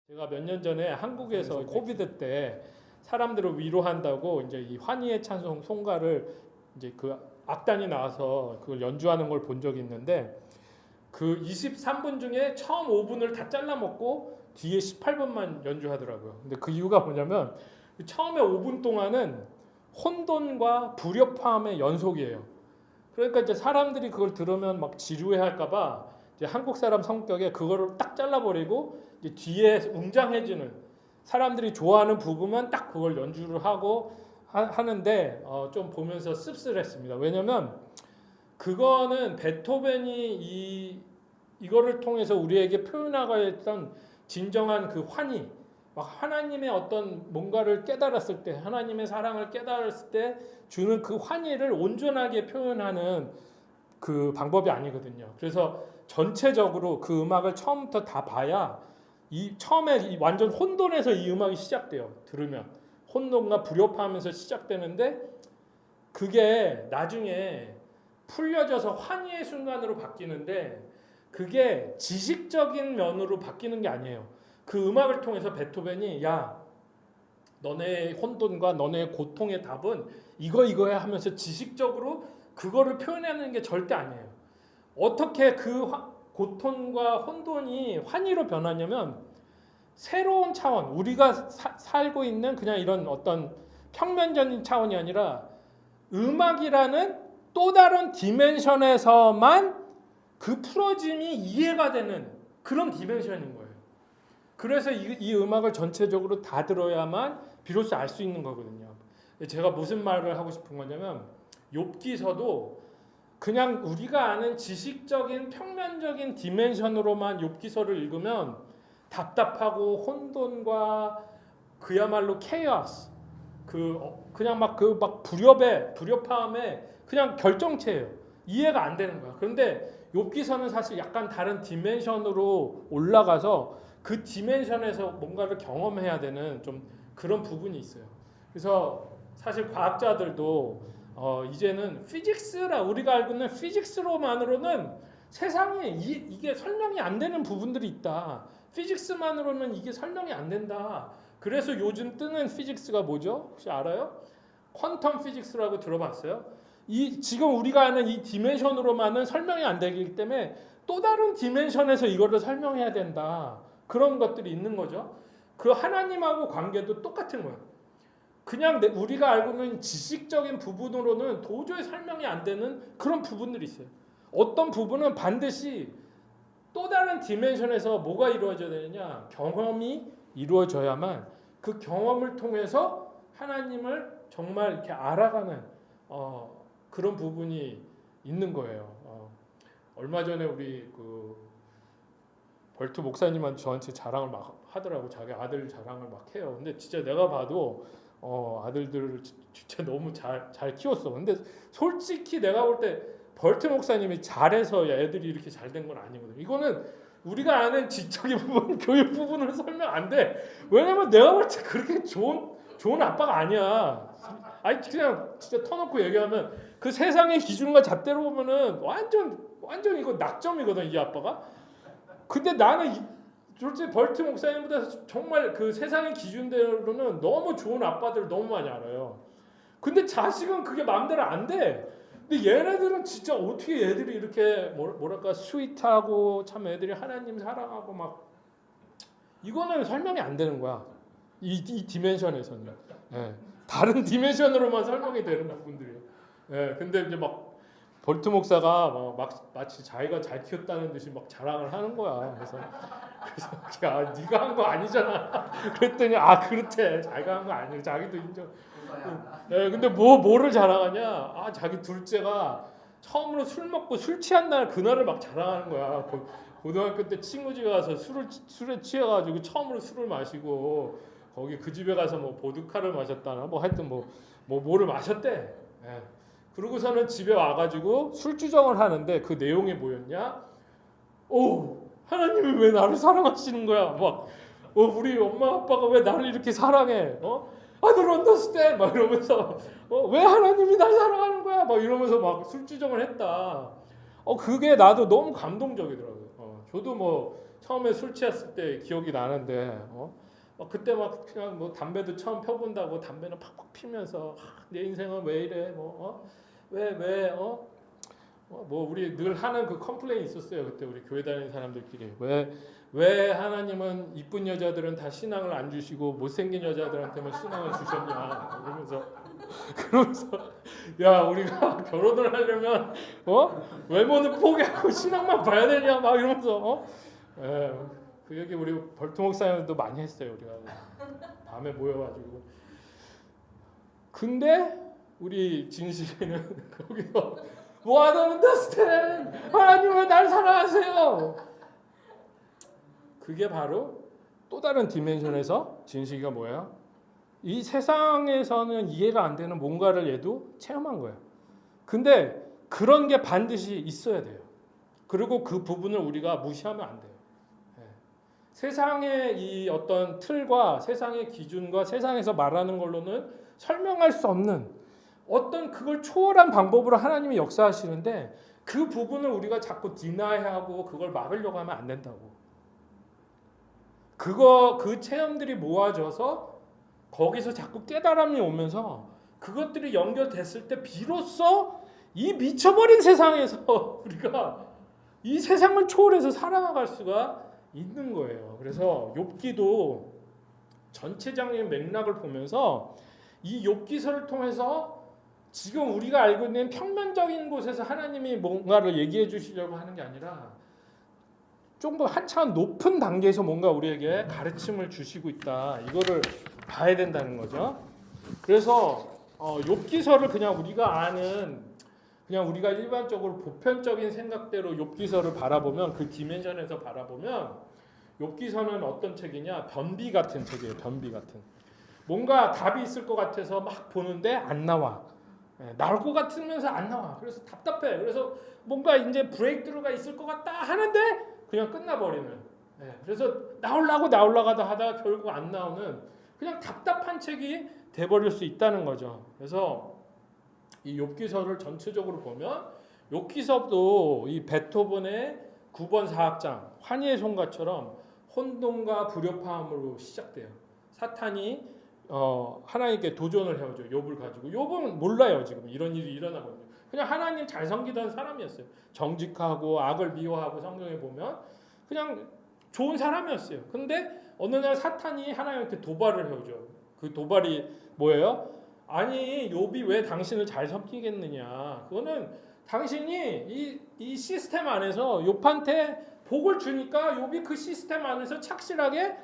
제가 몇 년 전에 한국에서 코비드 때 사람들을 위로한다고 이제 이 환희의 찬송 송가를 이제 그 악단이 나와서 그걸 연주하는 걸 본 적이 있는데 그 23분 중에 처음 5분을 다 잘라 먹고 뒤에 18분만 연주하더라고요. 근데 그 이유가 뭐냐면 처음에 5분 동안은 혼돈과 불협화음의 연속이에요. 그러니까 이제 사람들이 그걸 들으면 막 지루해할까봐 이제 한국 사람 성격에 그거를 딱 잘라버리고 이제 뒤에 웅장해지는 사람들이 좋아하는 부분만 딱 그걸 연주를 하고 하는데 좀 보면서 씁쓸했습니다. 왜냐면 그거는 베토벤이 이거를 통해서 우리에게 표현하고자 했던 진정한 그 환희, 막 하나님의 어떤 뭔가를 깨달았을 때, 하나님의 사랑을 깨달았을 때 주는 그 환희를 온전하게 표현하는 그 방법이 아니거든요. 그래서 전체적으로 그 음악을 처음부터 다 봐야 처음에 완전 혼돈에서 이 음악이 시작돼요. 들으면 혼돈과 불협화하면서 시작되는데 그게 나중에 풀려져서 환희의 순간으로 바뀌는데 그게 지식적인 면으로 바뀌는 게 아니에요. 그 음악을 통해서 베토벤이 너네 혼돈과 너네 고통의 답은 이거야 하면서 지식적으로 그거를 표현하는 게 절대 아니에요. 어떻게 그 고통과 혼돈이 환희로 변하냐면 새로운 차원, 우리가 살고 있는 그냥 이런 어떤 평면적인 차원이 아니라 음악이라는 또 다른 디멘션에서만 그 풀어짐이 이해가 되는 그런 디멘션인 거예요. 그래서 이 음악을 전체적으로 다 들어야만 비로소 알 수 있는 거거든요. 제가 무슨 말을 하고 싶은 거냐면 욥기서도 그냥 우리가 아는 지식적인 평면적인 디멘션으로만 욥기서를 읽으면 답답하고 혼돈과 그야말로 케이오스 그냥 막 불협화음에 그냥 결정체예요. 이해가 안 되는 거야. 그런데 욥기서는 사실 약간 다른 디멘션으로 올라가서 그 디멘션에서 뭔가를 경험해야 되는 좀 그런 부분이 있어요. 그래서 사실 과학자들도 이제는 우리가 알고 있는 피직스로만으로는 세상에 이게 설명이 안 되는 부분들이 있다. 피직스만으로는 이게 설명이 안 된다. 그래서 요즘 뜨는 피직스가 뭐죠? 혹시 알아요? 퀀텀 피직스라고 들어봤어요? 지금 우리가 아는 이 디멘션으로만은 설명이 안 되기 때문에 또 다른 디멘션에서 이거를 설명해야 된다. 그런 것들이 있는 거죠. 그 하나님하고 관계도 똑같은 거예요. 그냥 우리가 알고 있는 지식적인 부분으로는 도저히 설명이 안 되는 그런 부분들이 있어요. 어떤 부분은 반드시 또 다른 디멘션에서 뭐가 이루어져야 되느냐? 경험이 이루어져야만 그 경험을 통해서 하나님을 정말 이렇게 알아가는 그런 부분이 있는 거예요. 얼마 전에 우리 그 벌트 목사님한테 저한테 자랑을 막 하더라고. 자기 아들 자랑을 막 해요. 근데 진짜 내가 봐도 아들들을 진짜 너무 잘 키웠어. 근데 솔직히 내가 볼 때 벌트 목사님이 잘해서 애들이 이렇게 잘 된 건 아니거든. 이거는 우리가 아는 지적인 부분, 교육 부분으로 설명 안 돼. 왜냐면 내가 볼 때 그렇게 좋은 아빠가 아니야. 아니 그냥 진짜 터놓고 얘기하면 그 세상의 기준과 잣대로 보면은 완전 이거 낙점이거든 이 아빠가. 근데 나는 솔직히 벌트 목사님보다 정말 그 세상의 기준대로는 너무 좋은 아빠들 너무 많이 알아요. 근데 자식은 그게 마음대로 안 돼. 근데 얘네들은 진짜 어떻게 애들이 이렇게 뭐랄까 스윗하고 참 애들이 하나님 사랑하고 막 이거는 설명이 안 되는 거야. 이 디멘션에서는. 예. 다른 디멘션으로만 설명이 되는 부분들이에요. 예. 근데 이제 막 벌트 목사가 마치 자기가 잘 키웠다는 듯이 막 자랑을 하는 거야. 그래서 야 네가 한 거 아니잖아. 그랬더니 그렇대. 자기가 한 거 아니고 자기도 인정. 예, 근데 뭐를 자랑하냐? 자기 둘째가 처음으로 술 먹고 술 취한 날 그날을 막 자랑하는 거야. 고등학교 때 친구 집에 가서 술에 취해가지고 처음으로 술을 마시고 거기 그 집에 가서 뭐 보드카를 마셨다나 뭐 하여튼 뭐를 마셨대. 예. 그러고서는 집에 와가지고 술주정을 하는데 그 내용이 뭐였냐? 하나님이 왜 나를 사랑하시는 거야? 우리 엄마 아빠가 왜 나를 이렇게 사랑해? I don't understand 막 이러면서 왜 하나님이 날 사랑하는 거야? 막 이러면서 막 술주정을 했다. 그게 나도 너무 감동적이더라고요. 저도 처음에 술 취했을 때 기억이 나는데 그때 막 그냥 뭐 담배도 처음 펴본다고 담배는 팍팍 피면서 내 인생은 왜 이래 뭐 우리 늘 하는 그 컴플레인 있었어요. 그때 우리 교회 다니는 사람들끼리 왜 하나님은 이쁜 여자들은 다 신앙을 안 주시고 못생긴 여자들한테만 신앙을 주셨냐 그러면서 야 우리가 결혼을 하려면 외모는 포기하고 신앙만 봐야 되냐 막 이러면서 그 얘기 우리 벌토 목사님도 많이 했어요. 우리가 밤에 모여가지고. 근데 우리 진실이는 거기서 What understand? 하나님은 날 사랑하세요. 그게 바로 또 다른 디멘션에서 진실이가 뭐예요? 이 세상에서는 이해가 안 되는 뭔가를 얘도 체험한 거예요. 근데 그런 게 반드시 있어야 돼요. 그리고 그 부분을 우리가 무시하면 안 돼요. 세상의 이 어떤 틀과 세상의 기준과 세상에서 말하는 걸로는 설명할 수 없는 어떤 그걸 초월한 방법으로 하나님이 역사하시는데 그 부분을 우리가 자꾸 디나이하고 그걸 막으려고 하면 안 된다고. 그 체험들이 모아져서 거기서 자꾸 깨달음이 오면서 그것들이 연결됐을 때 비로소 이 미쳐버린 세상에서 우리가 이 세상을 초월해서 살아나갈 수가 있는 거예요. 그래서 욥기도 전체적인 맥락을 보면서 이 욥기서를 통해서 지금 우리가 알고 있는 평면적인 곳에서 하나님이 뭔가를 얘기해 주시려고 하는 게 아니라 좀 더 한참 높은 단계에서 뭔가 우리에게 가르침을 주시고 있다. 이거를 봐야 된다는 거죠. 그래서 욥기서를 그냥 우리가 아는 그냥 우리가 일반적으로 보편적인 생각대로 욥기서를 바라보면 그 디멘션에서 바라보면 욥기서는 어떤 책이냐? 변비 같은 책이에요. 변비 같은. 뭔가 답이 있을 것 같아서 막 보는데 안 나와. 나올 것 같으면서 안 나와. 그래서 답답해. 그래서 뭔가 이제 브레이크드루가 있을 것 같다 하는데 그냥 끝나버리는. 그래서 나오려고 하다가 결국 안 나오는 그냥 답답한 책이 돼버릴 수 있다는 거죠. 그래서 이 욥기서를 전체적으로 보면 욥기서도 이 베토벤의 9번 사악장 환희의 송가처럼 혼돈과 불협화음으로 시작돼요. 사탄이 하나님께 도전을 해오죠. 욥을 가지고. 욥은 몰라요. 지금 이런 일이 일어나거든요. 그냥 하나님 잘 섬기던 사람이었어요. 정직하고 악을 미워하고 성경에 보면 그냥 좋은 사람이었어요. 근데 어느 날 사탄이 하나님한테 도발을 해오죠. 그 도발이 뭐예요? 아니 욥이 왜 당신을 잘 섬기겠느냐. 그거는 당신이 이 시스템 안에서 욥한테 복을 주니까 욥이 그 시스템 안에서 착실하게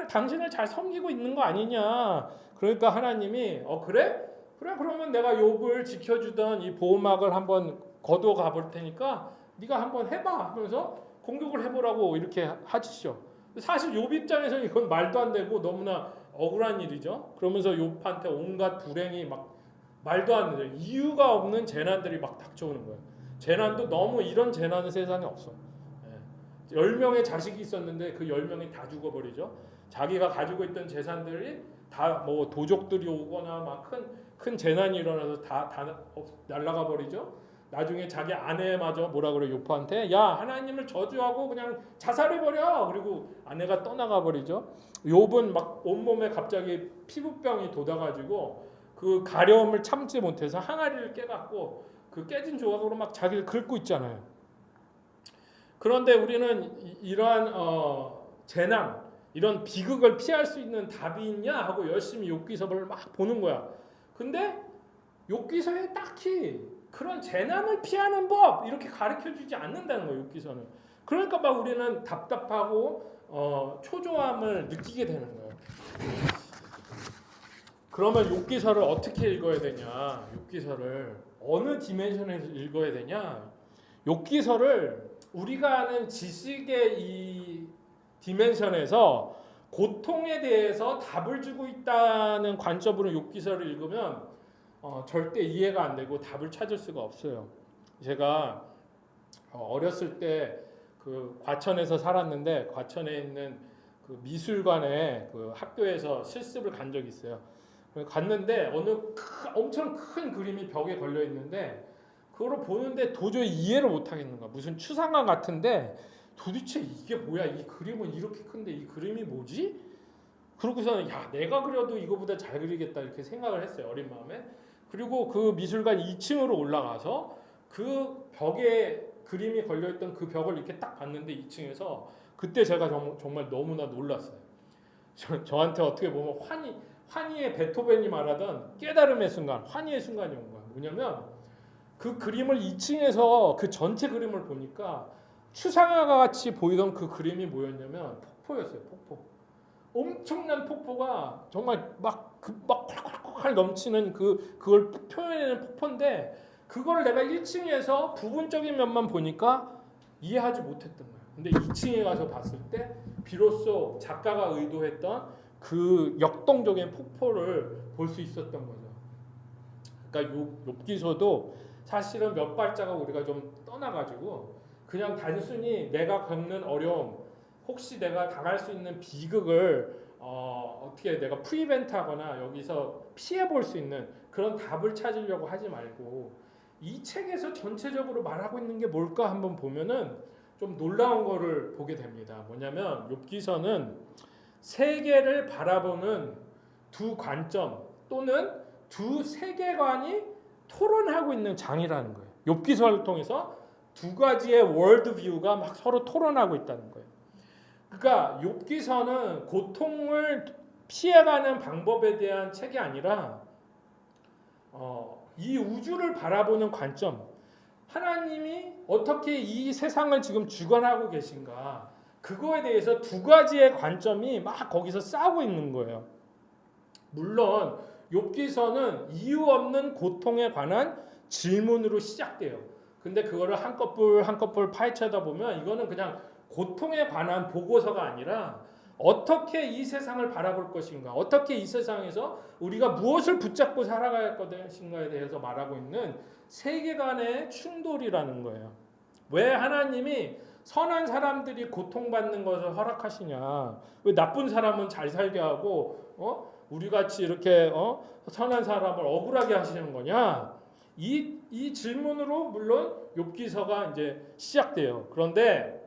당신을 잘 섬기고 있는 거 아니냐. 그러니까 하나님이 그래? 그러면 내가 욥을 지켜주던 이 보호막을 한번 걷어가 볼 테니까 네가 한번 해봐 하면서 공격을 해보라고 이렇게 하시죠. 사실 욥 입장에서는 이건 말도 안 되고 너무나 억울한 일이죠. 그러면서 욥한테 온갖 불행이 막 말도 안 되죠. 이유가 없는 재난들이 막 닥쳐오는 거예요. 재난도 너무 이런 재난은 세상에 없어. 10명의 자식이 있었는데 그 10명이 다 죽어버리죠. 자기가 가지고 있던 재산들이 다 뭐 도적들이 오거나 막 큰 재난이 일어나서 다 날아가 버리죠. 나중에 자기 아내마저 뭐라 그래 욥한테 야 하나님을 저주하고 그냥 자살해 버려. 그리고 아내가 떠나가 버리죠. 욥은 막 온몸에 갑자기 피부병이 돋아가지고 그 가려움을 참지 못해서 항아리를 깨갖고 그 깨진 조각으로 막 자기를 긁고 있잖아요. 그런데 우리는 이러한 재난, 이런 비극을 피할 수 있는 답이 있냐 하고 열심히 욥기서를 막 보는 거야. 근데 욥기서에 딱히 그런 재난을 피하는 법 이렇게 가르쳐주지 않는다는 거예요. 욥기서는. 그러니까 막 우리는 답답하고 초조함을 느끼게 되는 거예요. 그러면 욥기서를 어떻게 읽어야 되냐? 욥기서를 어느 디멘션에서 읽어야 되냐? 욥기서를 우리가 아는 지식의 이 디멘션에서 고통에 대해서 답을 주고 있다는 관점으로 욥기서를 읽으면 절대 이해가 안 되고 답을 찾을 수가 없어요. 제가 어렸을 때 그 과천에서 살았는데 과천에 있는 그 미술관에 그 학교에서 실습을 간 적이 있어요. 갔는데 엄청 큰 그림이 벽에 걸려 있는데 그거를 보는데 도저히 이해를 못 하겠는 거야. 무슨 추상화 같은데 도대체 이게 뭐야? 이 그림은 이렇게 큰데 이 그림이 뭐지? 그러고서는 야 내가 그려도 이거보다 잘 그리겠다 이렇게 생각을 했어요. 어린 마음에. 그리고 그 미술관 2층으로 올라가서 그 벽에 그림이 걸려있던 그 벽을 이렇게 딱 봤는데 2층에서 그때 제가 정말 너무나 놀랐어요. 저한테 어떻게 보면 환희의 베토벤이 말하던 깨달음의 순간, 환희의 순간이 온 거야. 뭐냐면 그 그림을 2층에서 그 전체 그림을 보니까 추상화가 같이 보이던 그 그림이 뭐였냐면 폭포였어요. 폭포. 엄청난 폭포가 정말 막 콸콸콸 넘치는 그걸 표현해내는 폭포인데 그걸 내가 1층에서 부분적인 면만 보니까 이해하지 못했던 거예요. 근데 2층에 가서 봤을 때 비로소 작가가 의도했던 그 역동적인 폭포를 볼 수 있었던 거죠. 그러니까 욥기서도 사실은 몇 발자국 우리가 좀 떠나가지고 그냥 단순히 내가 겪는 어려움, 혹시 내가 당할 수 있는 비극을 어떻게 내가 프리벤트하거나 여기서 피해볼 수 있는 그런 답을 찾으려고 하지 말고 이 책에서 전체적으로 말하고 있는 게 뭘까 한번 보면은 좀 놀라운 거를 보게 됩니다. 뭐냐면 욥기서는 세계를 바라보는 두 관점 또는 두 세계관이 토론하고 있는 장이라는 거예요. 욥기서를 통해서 두 가지의 월드뷰가 막 서로 토론하고 있다는 거예요. 그러니까 욥기서는 고통을 피해가는 방법에 대한 책이 아니라 이 우주를 바라보는 관점, 하나님이 어떻게 이 세상을 지금 주관하고 계신가, 그거에 대해서 두 가지의 관점이 막 거기서 싸우고 있는 거예요. 물론 욥기서는 이유 없는 고통에 관한 질문으로 시작돼요. 근데 그거를 한꺼풀 파헤쳐다 보면 이거는 그냥 고통에 관한 보고서가 아니라 어떻게 이 세상을 바라볼 것인가, 어떻게 이 세상에서 우리가 무엇을 붙잡고 살아갈 것인가에 대해서 말하고 있는 세계관의 충돌이라는 거예요. 왜 하나님이 선한 사람들이 고통받는 것을 허락하시냐? 왜 나쁜 사람은 잘 살게 하고 우리 같이 이렇게 선한 사람을 억울하게 하시는 거냐? 이 질문으로 물론 욥기서가 이제 시작돼요. 그런데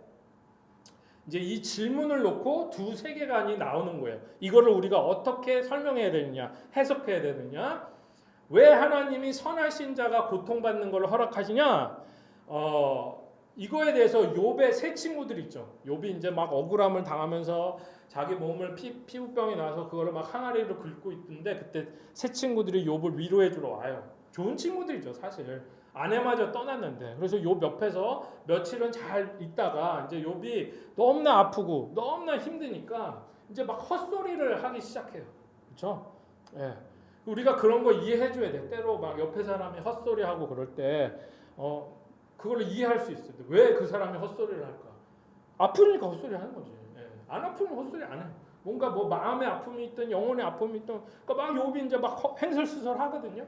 이제 이 질문을 놓고 두 세계관이 나오는 거예요. 이거를 우리가 어떻게 설명해야 되느냐, 해석해야 되느냐? 왜 하나님이 선하신 자가 고통받는 걸 허락하시냐? 이거에 대해서 욥의 세 친구들 있죠. 욥이 이제 막 억울함을 당하면서 자기 몸을 피부병이 나서 그거를 막 항아리로 긁고 있는데 그때 세 친구들이 욥을 위로해 주러 와요. 좋은 친구들이죠, 사실. 아내마저 떠났는데. 그래서 욥 옆에서 며칠은 잘 있다가 이제 욥이 너무나 아프고 너무나 힘드니까 이제 막 헛소리를 하기 시작해요. 그렇죠? 예. 우리가 그런 거 이해해 줘야 돼. 때로 막 옆에 사람이 헛소리하고 그럴 때 그걸 이해할 수 있어요. 왜 그 사람이 헛소리를 할까? 아프니까 헛소리 하는 거지. 예. 안 아프면 헛소리 안 해. 뭔가 뭐 마음의 아픔이 있든 영혼의 아픔이 있든 그러니까 막 욥이 이제 막 횡설수설 하거든요.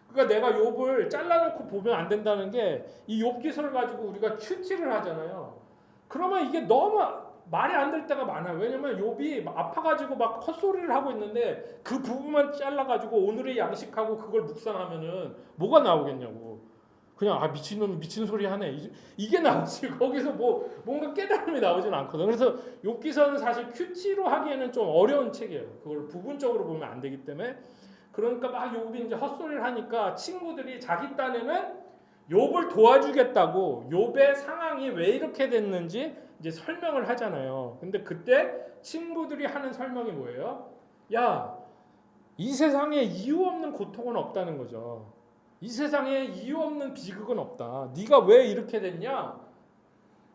그러니까 내가 욥을 잘라놓고 보면 안 된다는 게 이 욥기서를 가지고 우리가 큐티를 하잖아요. 그러면 이게 너무 말이 안 될 때가 많아요. 왜냐면 욥이 아파가지고 막 헛소리를 하고 있는데 그 부분만 잘라가지고 오늘의 양식하고 그걸 묵상하면은 뭐가 나오겠냐고. 그냥 미친놈이 미친 소리 하네. 이게 나오지. 거기서 뭔가 깨달음이 나오진 않거든. 그래서 욥기서는 사실 큐티로 하기에는 좀 어려운 책이에요. 그걸 부분적으로 보면 안 되기 때문에. 그러니까 막 욥이 이제 헛소리를 하니까 친구들이 자기 딴에는 욥을 도와주겠다고 욥의 상황이 왜 이렇게 됐는지 이제 설명을 하잖아요. 근데 그때 친구들이 하는 설명이 뭐예요? 야, 이 세상에 이유 없는 고통은 없다는 거죠. 이 세상에 이유 없는 비극은 없다. 네가 왜 이렇게 됐냐?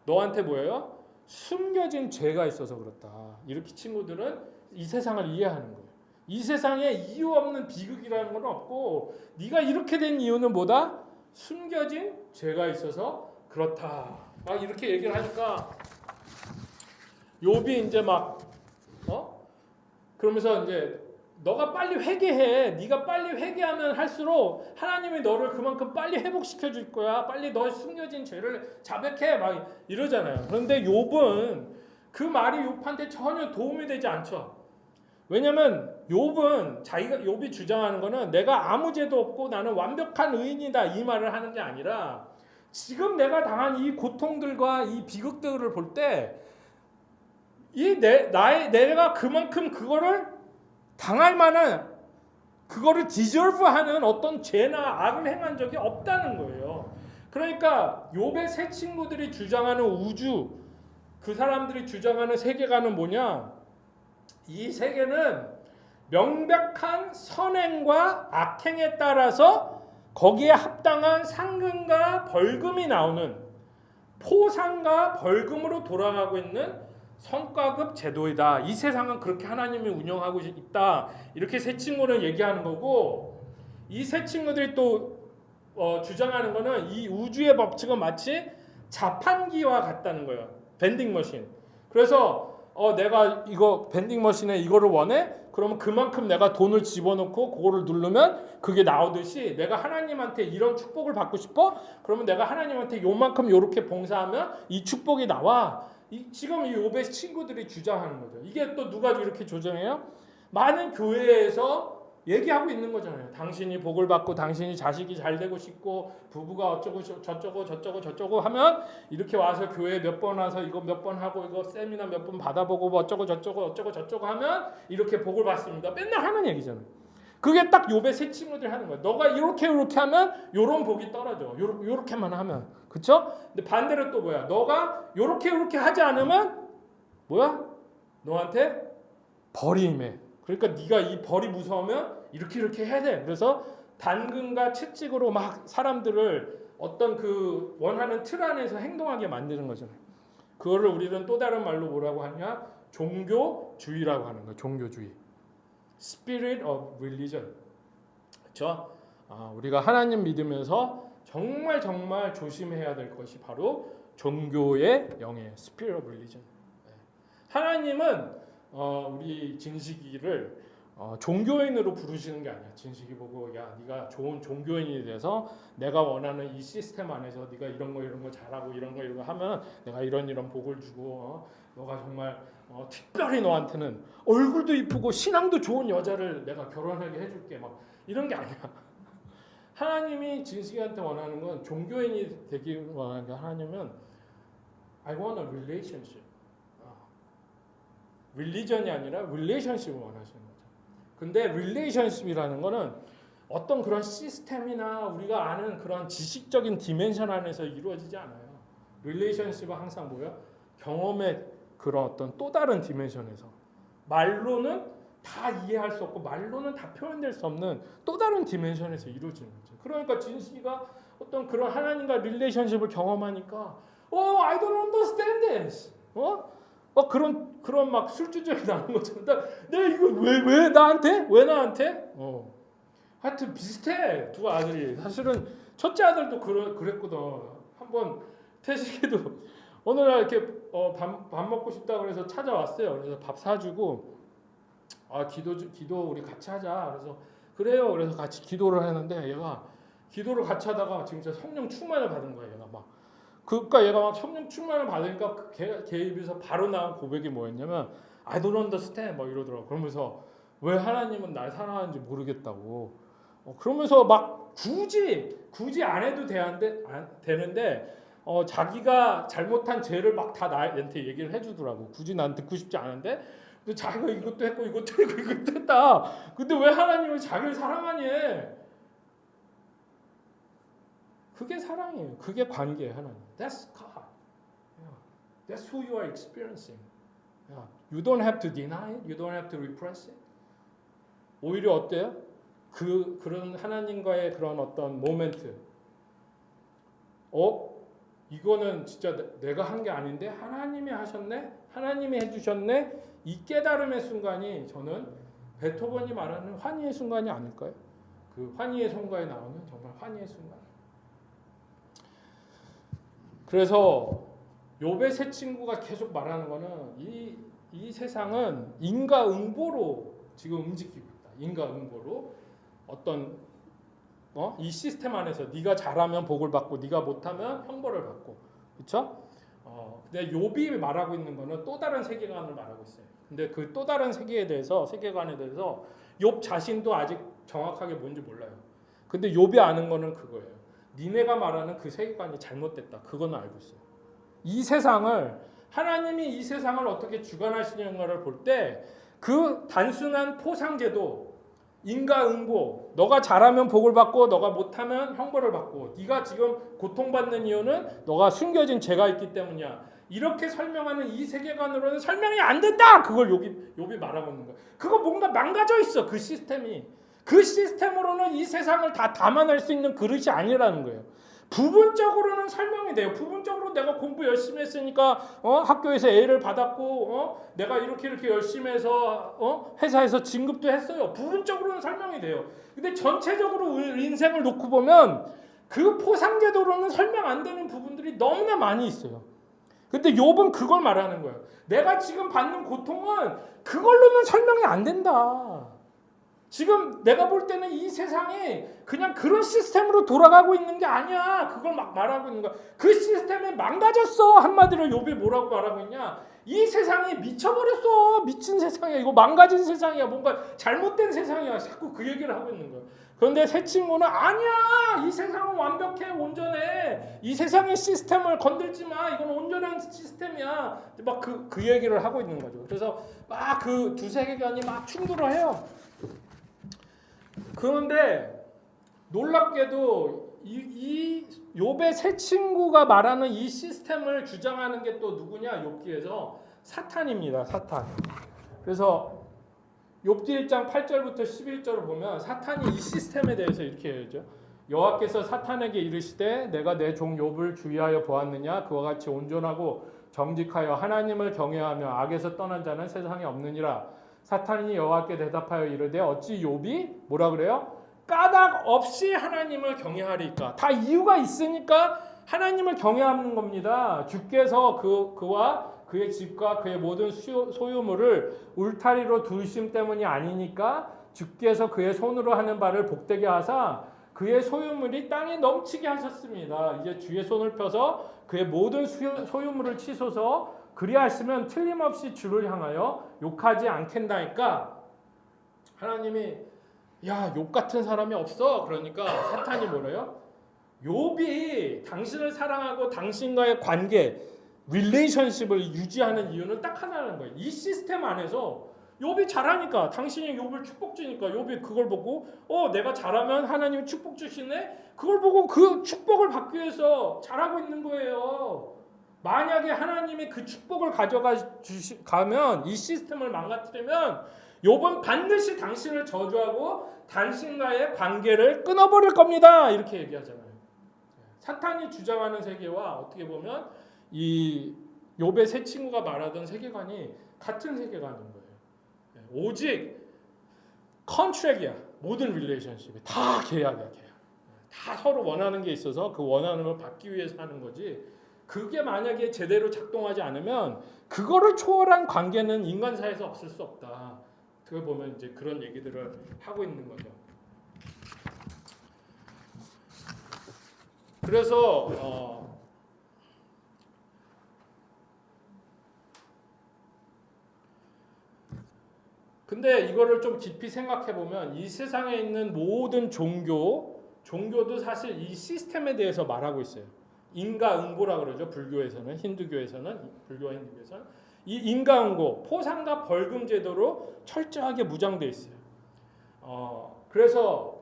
너한테 뭐예요? 숨겨진 죄가 있어서 그렇다. 이렇게 친구들은 이 세상을 이해하는 거예요. 이 세상에 이유 없는 비극이라는 건 없고 네가 이렇게 된 이유는 뭐다? 숨겨진 죄가 있어서 그렇다. 막 이렇게 얘기를 하니까 욥이 이제 막 그러면서 이제 너가 빨리 회개해. 네가 빨리 회개하면 할수록 하나님이 너를 그만큼 빨리 회복시켜 줄 거야. 빨리 너의 숨겨진 죄를 자백해. 막 이러잖아요. 그런데 욥은 그 말이 욥한테 전혀 도움이 되지 않죠. 왜냐면 욥이 주장하는 거는 내가 아무 죄도 없고 나는 완벽한 의인이다 이 말을 하는 게 아니라 지금 내가 당한 이 고통들과 이 비극들을 볼 때 내가 그만큼 그거를 당할 만한 그거를 디저브하는 어떤 죄나 악을 행한 적이 없다는 거예요. 그러니까 욥의 세 친구들이 주장하는 우주, 그 사람들이 주장하는 세계관은 뭐냐? 이 세계는 명백한 선행과 악행에 따라서 거기에 합당한 상금과 벌금이 나오는 포상과 벌금으로 돌아가고 있는 성과급 제도이다. 이 세상은 그렇게 하나님이 운영하고 있다. 이렇게 세 친구는 얘기하는 거고, 이 세 친구들이 또 주장하는 거는 이 우주의 법칙은 마치 자판기와 같다는 거예요. 밴딩 머신. 그래서 내가 이거 밴딩 머신에 이거를 원해? 그러면 그만큼 내가 돈을 집어넣고 그거를 누르면 그게 나오듯이 내가 하나님한테 이런 축복을 받고 싶어? 그러면 내가 하나님한테 요만큼 요렇게 봉사하면 이 축복이 나와. 지금 이 욥의 친구들이 주장하는 거죠. 이게 또 누가 이렇게 조정해요? 많은 교회에서 얘기하고 있는 거잖아요. 당신이 복을 받고 당신이 자식이 잘 되고 싶고 부부가 어쩌고 저쩌고 하면 이렇게 와서 교회 몇 번 와서 이거 몇 번 하고 이거 세미나 몇 번 받아보고 뭐 어쩌고 저쩌고 하면 이렇게 복을 받습니다. 맨날 하는 얘기잖아요. 그게 딱 욥의 세 친구들이 하는 거예요. 너가 이렇게 하면 요런 복이 떨어져. 요렇게만 하면. 그쵸? 근데 반대로 또 뭐야? 너가 요렇게 하지 않으면 뭐야? 너한테 벌이 임해. 그러니까 네가 이 벌이 무서우면 이렇게 해야 돼. 그래서 단금과 채찍으로 막 사람들을 어떤 그 원하는 틀 안에서 행동하게 만드는 거잖아요. 그거를 우리는 또 다른 말로 뭐라고 하냐? 종교주의라고 하는 거예요. 종교주의. Spirit of religion. 그렇죠? 우리가 하나님 믿으면서 정말 조심해야 될 것이 바로 종교의 영의 Spirit of religion. 하나님은 우리 진식이를 종교인으로 부르시는 게 아니야. 진식이 보고 야 네가 좋은 종교인이 돼서 내가 원하는 이 시스템 안에서 네가 이런 거 잘하고 이런 거 하면 내가 이런 복을 주고 너가 정말 특별히 너한테는 얼굴도 이쁘고 신앙도 좋은 여자를 내가 결혼하게 해줄게 막 이런 게 아니야. 하나님이 진식이한테 원하는 건 종교인이 되기 원하는 게 하나님은 I want a relationship. 릴리전이 아니라 릴레이션십을 원하시는 거죠. 근데 릴레이션십이라는 거는 어떤 그런 시스템이나 우리가 아는 그런 지식적인 디멘션 안에서 이루어지지 않아요. 릴레이션십은 항상 뭐예요? 경험의 그런 어떤 또 다른 디멘션에서 말로는 다 이해할 수 없고 말로는 다 표현될 수 없는 또 다른 디멘션에서 이루어지는 거죠. 그러니까 진식이가 어떤 그런 하나님과 릴레이션십을 경험하니까 I don't understand this. 그런 막 술주정이 나는 것처럼 내가 이거 왜 나한테? 하여튼 비슷해 두 아들이. 사실은 첫째 아들도 그랬거든. 한번 태식이도 어느 날 이렇게 밥 먹고 싶다 그래서 찾아왔어요. 그래서 밥 사주고 기도 우리 같이 하자. 그래서 그래요. 그래서 같이 기도를 하는데 얘가 기도를 같이 하다가 진짜 성령 충만을 받은 거야. 얘가 막. 그러니까 얘가 막 성령 충만을 받으니까 걔 입에서 바로 나온 고백이 뭐였냐면 I don't understand 막 이러더라고. 그러면서 왜 하나님은 날 사랑하는지 모르겠다고. 그러면서 막 굳이 안 해도 되는데 자기가 잘못한 죄를 막 다 나한테 얘기를 해주더라고. 굳이 난 듣고 싶지 않은데 근데 자기가 이것도 했고 이것도 했다. 근데 왜 하나님은 자기를 사랑하니? 그게 사랑이에요. 그게 관계예요. 하나님. That's God. That's who you are experiencing. You don't have to deny it. You don't have to repress it. 오히려 어때요? 그런 하나님과의 그런 어떤 모멘트. 이거는 진짜 내가 한 게 아닌데 하나님이 하셨네? 하나님이 해주셨네? 이 깨달음의 순간이 저는 베토벤이 말하는 환희의 순간이 아닐까요? 그 환희의 성가에 나오는 정말 환희의 순간. 그래서 욥의 세 친구가 계속 말하는 거는 이 세상은 인과응보로 지금 움직이고 있다. 인과응보로 어떤 이 시스템 안에서 네가 잘하면 복을 받고 네가 못하면 형벌을 받고 그렇죠? 근데 욥이 말하고 있는 거는 또 다른 세계관을 말하고 있어요. 근데 그 또 다른 세계관에 대해서 욥 자신도 아직 정확하게 뭔지 몰라요. 근데 욥이 아는 거는 그거예요. 니네가 말하는 그 세계관이 잘못됐다. 그거는 알고 있어요. 이 세상을 하나님이 이 세상을 어떻게 주관하시는가를 볼 때 그 단순한 포상제도 인과응보, 너가 잘하면 복을 받고 너가 못하면 형벌을 받고 네가 지금 고통받는 이유는 너가 숨겨진 죄가 있기 때문이야. 이렇게 설명하는 이 세계관으로는 설명이 안 된다. 그걸 욥이 말하고 있는 거야. 그거 뭔가 망가져 있어. 그 시스템이. 그 시스템으로는 이 세상을 다 담아낼 수 있는 그릇이 아니라는 거예요. 부분적으로는 설명이 돼요. 부분적으로 내가 공부 열심히 했으니까 학교에서 A를 받았고 내가 이렇게 열심히 해서 회사에서 진급도 했어요. 부분적으로는 설명이 돼요. 근데 전체적으로 인생을 놓고 보면 그 포상제도로는 설명 안 되는 부분들이 너무나 많이 있어요. 근데 욥은 그걸 말하는 거예요. 내가 지금 받는 고통은 그걸로는 설명이 안 된다. 지금 내가 볼 때는 이 세상이 그냥 그런 시스템으로 돌아가고 있는 게 아니야. 그걸 막 말하고 있는 거야. 그 시스템이 망가졌어. 한마디로 욥이 뭐라고 말하고 있냐. 이 세상이 미쳐버렸어. 미친 세상이야. 이거 망가진 세상이야. 뭔가 잘못된 세상이야. 자꾸 그 얘기를 하고 있는 거야. 그런데 새 친구는 아니야. 이 세상은 완벽해. 온전해. 이 세상의 시스템을 건들지 마. 이건 온전한 시스템이야. 막 그 얘기를 하고 있는 거죠. 그래서 막 그 두 세계관이 막 충돌을 해요. 그런데 놀랍게도 이 욥의 새 친구가 말하는 이 시스템을 주장하는 게 또 누구냐? 욥기에서 사탄입니다. 사탄. 그래서 욥기 1장 8절부터 11절을 보면 사탄이 이 시스템에 대해서 이렇게 얘기하죠. 여호와께서 사탄에게 이르시되 내가 내 종 욥을 주의하여 보았느냐? 그와 같이 온전하고 정직하여 하나님을 경외하며 악에서 떠난 자는 세상에 없느니라. 사탄이 여호와께 대답하여 이르되 어찌 욥이 뭐라 그래요? 까닭 없이 하나님을 경외하리까? 다 이유가 있으니까 하나님을 경외하는 겁니다. 주께서 그와 그의 집과 그의 모든 소유물을 울타리로 두심 때문이 아니니까 주께서 그의 손으로 하는 바를 복되게 하사 그의 소유물이 땅에 넘치게 하셨습니다. 이제 주의 손을 펴서 그의 모든 소유물을 치소서 그리하시면 틀림없이 주를 향하여 욕하지 않겠나이까. 하나님이 야, 욥 같은 사람이 없어. 그러니까 사탄이 뭐래요? 욥이 당신을 사랑하고 당신과의 관계, 릴레이션십을 유지하는 이유는 딱 하나라는 거예요. 이 시스템 안에서 욥이 잘하니까 당신이 욥을 축복 주니까 욥이 그걸 보고 내가 잘하면 하나님이 축복 주시네. 그걸 보고 그 축복을 받기 위해서 잘하고 있는 거예요. 만약에 하나님이 그 축복을 가져가면 이 시스템을 망가뜨리면 욥은 반드시 당신을 저주하고 당신과의 관계를 끊어버릴 겁니다. 이렇게 얘기하잖아요. 사탄이 주장하는 세계와 어떻게 보면 이 욥의 새 친구가 말하던 세계관이 같은 세계관인 거예요. 오직 컨트랙이야. 모든 릴레이션십이 다 계약이야. 계약. 다 서로 원하는 게 있어서 그 원하는 걸 받기 위해서 하는 거지. 그게 만약에 제대로 작동하지 않으면 그거를 초월한 관계는 인간사에서 없을 수 없다. 그걸 보면 이제 그런 얘기들을 하고 있는 거죠. 그래서 근데 이거를 좀 깊이 생각해 보면 이 세상에 있는 모든 종교도 사실 이 시스템에 대해서 말하고 있어요. 인과응보라 그러죠. 불교에서는, 힌두교에서는, 불교와 힌두교에서는 이 인과응보, 포상과 벌금 제도로 철저하게 무장되어 있어요. 그래서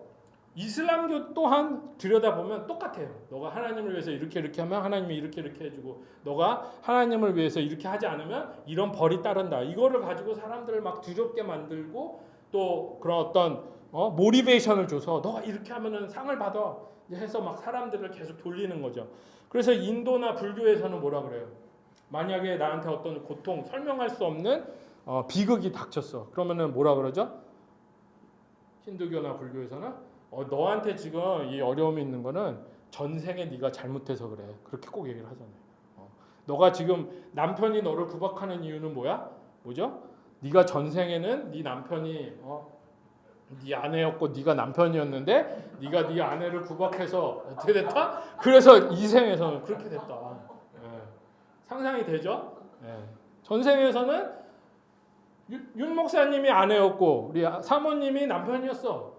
이슬람교 또한 들여다보면 똑같아요. 너가 하나님을 위해서 이렇게 하면 하나님이 이렇게 해주고 너가 하나님을 위해서 이렇게 하지 않으면 이런 벌이 따른다. 이거를 가지고 사람들을 막 두렵게 만들고 또 그런 어떤 모티베이션을 줘서 너가 이렇게 하면은 상을 받아 해서 막 사람들을 계속 돌리는 거죠. 그래서 인도나 불교에서는 뭐라 그래요? 만약에 나한테 어떤 고통, 설명할 수 없는 비극이 닥쳤어. 그러면은 뭐라 그러죠? 힌두교나 불교에서는 너한테 지금 이 어려움이 있는 거는 전생에 네가 잘못해서 그래. 그렇게 꼭 얘기를 하잖아요. 너가 지금 남편이 너를 구박하는 이유는 뭐죠? 네가 전생에는 네 남편이 네 아내였고 네가 남편이었는데 네가 네 아내를 구박해서 어떻게 됐다? 그래서 이 생에서는 그렇게 됐다. 상상이 되죠? 전생에서는 윤 목사님이 아내였고 우리 사모님이 남편이었어.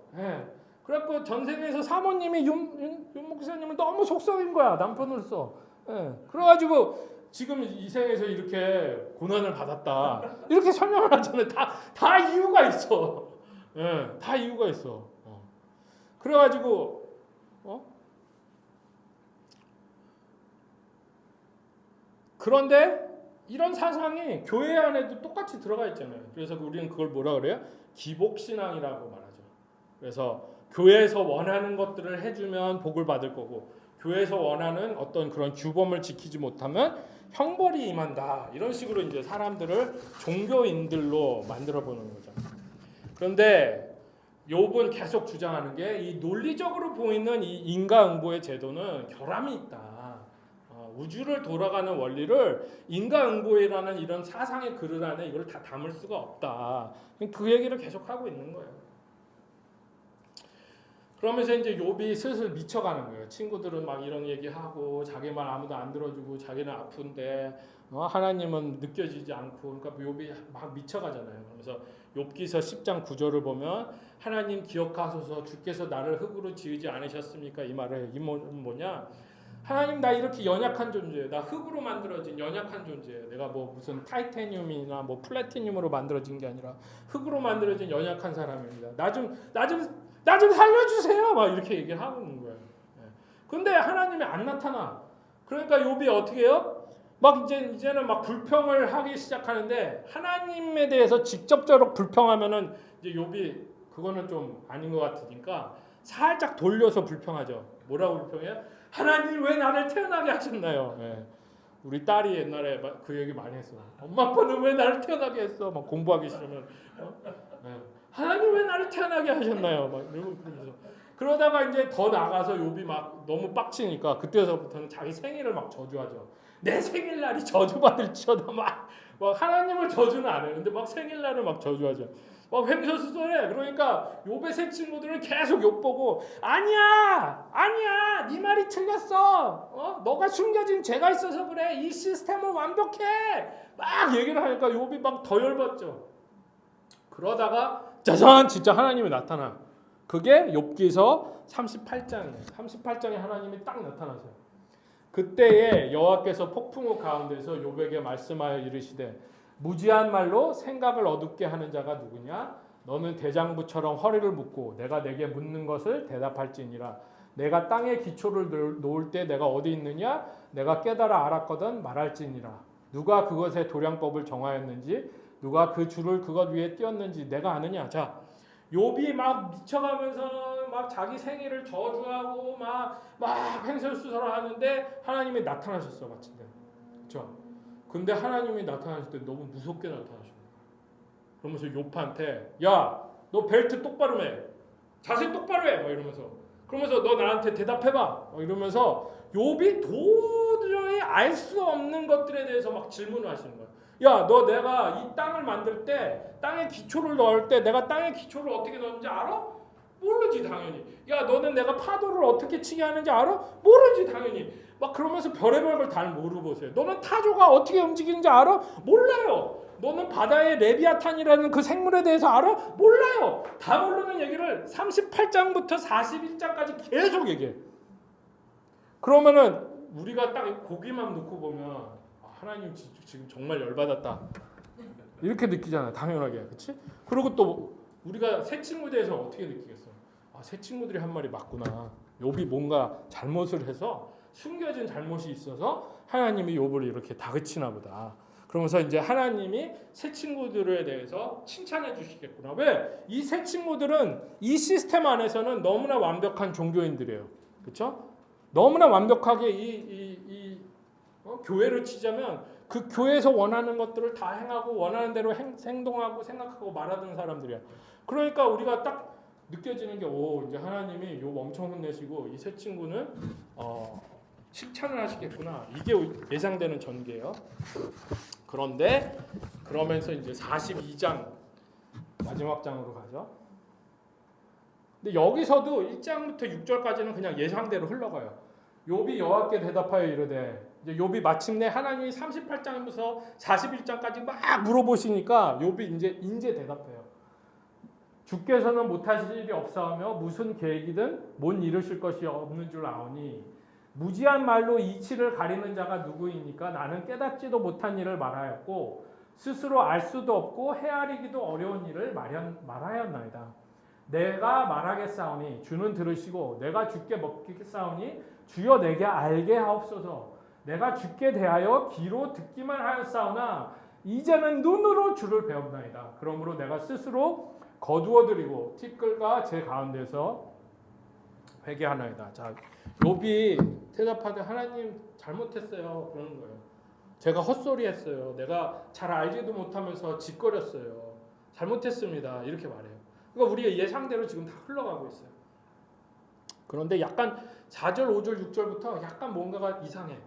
그래갖고 전생에서 사모님이 윤 목사님을 너무 속썩인 거야 남편으로서. 예. 그래가지고 지금 이 생에서 이렇게 고난을 받았다 이렇게 설명을 하잖아요. 다 이유가 있어. 예, 다 이유가 있어. 그래가지고 그런데 이런 사상이 교회 안에도 똑같이 들어가 있잖아요. 그래서 우리는 그걸 뭐라 그래요? 기복신앙이라고 말하죠. 그래서 교회에서 원하는 것들을 해주면 복을 받을 거고 교회에서 원하는 어떤 그런 규범을 지키지 못하면 형벌이 임한다. 이런 식으로 이제 사람들을 종교인들로 만들어 보는 거죠. 그런데 욥은 계속 주장하는 게 이 논리적으로 보이는 이 인과응보의 제도는 결함이 있다. 우주를 돌아가는 원리를 인과응보라는 이런 사상의 그릇 안에 이걸 다 담을 수가 없다. 그 얘기를 계속 하고 있는 거예요. 그러면서 이제 욥이 슬슬 미쳐가는 거예요. 친구들은 막 이런 얘기하고 자기 말 아무도 안 들어주고 자기는 아픈데 하나님은 느껴지지 않고 그러니까 욥이 막 미쳐가잖아요. 그래서 욥기서 10장 9절을 보면 하나님 기억하소서 주께서 나를 흙으로 지으지 않으셨습니까? 이 말을 이 뭐냐? 하나님 나 이렇게 연약한 존재예요. 나 흙으로 만들어진 연약한 존재예요. 내가 뭐 무슨 타이타늄이나 뭐 플래티늄으로 만들어진 게 아니라 흙으로 만들어진 연약한 사람입니다. 나 좀 살려주세요. 막 이렇게 얘기하고 있는 거예요. 근데 하나님이 안 나타나. 그러니까 욥이 어떻게 해요? 막 이제는 막 불평을 하기 시작하는데 하나님에 대해서 직접적으로 불평하면은 이제 욥이 그거는 좀 아닌 것 같으니까 살짝 돌려서 불평하죠. 뭐라고 불평해요? 하나님 왜 나를 태어나게 하셨나요? 우리 딸이 옛날에 그 얘기 많이 했어. 엄마 아빠는 왜 나를 태어나게 했어? 막 공부하기 싫으면 하나님 왜 나를 태어나게 하셨나요? 막 이러면서 그러다가 이제 더 나가서 욥이 막 너무 빡치니까 그때서부터는 자기 생일을 막 저주하죠. 내 생일날이 저주받을지어다 막 하나님을 저주는 안 해요. 근데 막 생일날을 막 저주하죠. 막 횡설수설해. 그러니까 욥의 세 친구들은 계속 욥 보고 아니야 네 말이 틀렸어. 너가 숨겨진 죄가 있어서 그래. 이 시스템은 완벽해. 막 얘기를 하니까 욥이 막 더 열받죠. 그러다가 짜잔 진짜 하나님이 나타나. 그게 욥기서 38장이에요. 38장에 하나님이 딱 나타나세요. 그때에 여호와께서 폭풍우 가운데서 욥에게 말씀하여 이르시되 무지한 말로 생각을 어둡게 하는 자가 누구냐? 너는 대장부처럼 허리를 묶고 내가 내게 묻는 것을 대답할지니라. 내가 땅에 기초를 놓을 때 내가 어디 있느냐? 내가 깨달아 알았거든 말할지니라. 누가 그것의 도량법을 정하였는지 누가 그 줄을 그것 위에 띄었는지 내가 아느냐? 자, 욥이 막 미쳐가면서 막 자기 생일을 저주하고 막 횡설수설하는데 하나님이 나타나셨어 마침내. 그렇죠? 근데 하나님이 나타나실 때 너무 무섭게 나타나셔. 그러면서 욥한테 야, 너 벨트 똑바로 매, 자세 똑바로 해, 막 이러면서 그러면서 너 나한테 대답해봐, 막 이러면서 욥이 도저히 알 수 없는 것들에 대해서 막 질문을 하시는 거야. 야, 너 내가 이 땅을 만들 때 땅에 기초를 넣을 때 내가 땅에 기초를 어떻게 넣는지 알아? 모르지 당연히. 야, 너는 내가 파도를 어떻게 치게 하는지 알아? 모르지 당연히. 막 그러면서 별의별 걸 다 물어보세요. 너는 타조가 어떻게 움직이는지 알아? 몰라요. 너는 바다의 레비아탄이라는 그 생물에 대해서 알아? 몰라요. 다 모르는 얘기를 38장부터 41장까지 계속 얘기해. 그러면은 우리가 딱 고기만 놓고 보면 하나님 지금 정말 열받았다 이렇게 느끼잖아요. 당연하게. 그렇지? 그리고 또 우리가 새 친구에 대해서 어떻게 느끼겠어? 새 친구들이 한 말이 맞구나. 욥이 뭔가 잘못을 해서 숨겨진 잘못이 있어서 하나님이 욥을 이렇게 다그치나 보다. 그러면서 이제 하나님이 새 친구들에 대해서 칭찬해 주시겠구나. 왜? 이 새 친구들은 이 시스템 안에서는 너무나 완벽한 종교인들이에요. 그렇죠? 너무나 완벽하게 교회를 치자면 그 교회에서 원하는 것들을 다 행하고 원하는 대로 행동하고 생각하고 말하는 사람들이야. 그러니까 우리가 딱 느껴지는 게 이제 하나님이 욥 엄청 혼내시고 이 새 친구는 칭찬을 하시겠구나. 이게 예상되는 전개예요. 그런데 그러면서 이제 42장 마지막 장으로 가죠. 근데 여기서도 1장부터 6절까지는 그냥 예상대로 흘러가요. 욥이 여호와께 대답하여 이르되 이제 욥이 마침내 하나님이 38장부터 41장까지 막 물어보시니까 욥이 이제 대답해요. 주께서는 못하실 일이 없사오며 무슨 계획이든 못 이루실 것이 없는 줄 아오니 무지한 말로 이치를 가리는 자가 누구이니까 나는 깨닫지도 못한 일을 말하였고 스스로 알 수도 없고 헤아리기도 어려운 일을 말하였나이다. 내가 말하겠사오니 주는 들으시고 내가 주께 먹겠사오니 주여 내게 알게 하옵소서. 내가 주께 대하여 귀로 듣기만 하였사오나 이제는 눈으로 주를 배웁나이다. 그러므로 내가 스스로 거두어드리고 티끌과 제 가운데서 회개하나이다. 자, 욥이 대답하되 하나님 잘못했어요. 그러는 거예요. 제가 헛소리했어요. 내가 잘 알지도 못하면서 짓거렸어요. 잘못했습니다. 이렇게 말해요. 그러니까 우리의 예상대로 지금 다 흘러가고 있어요. 그런데 약간 4절, 5절, 6절부터 약간 뭔가가 이상해.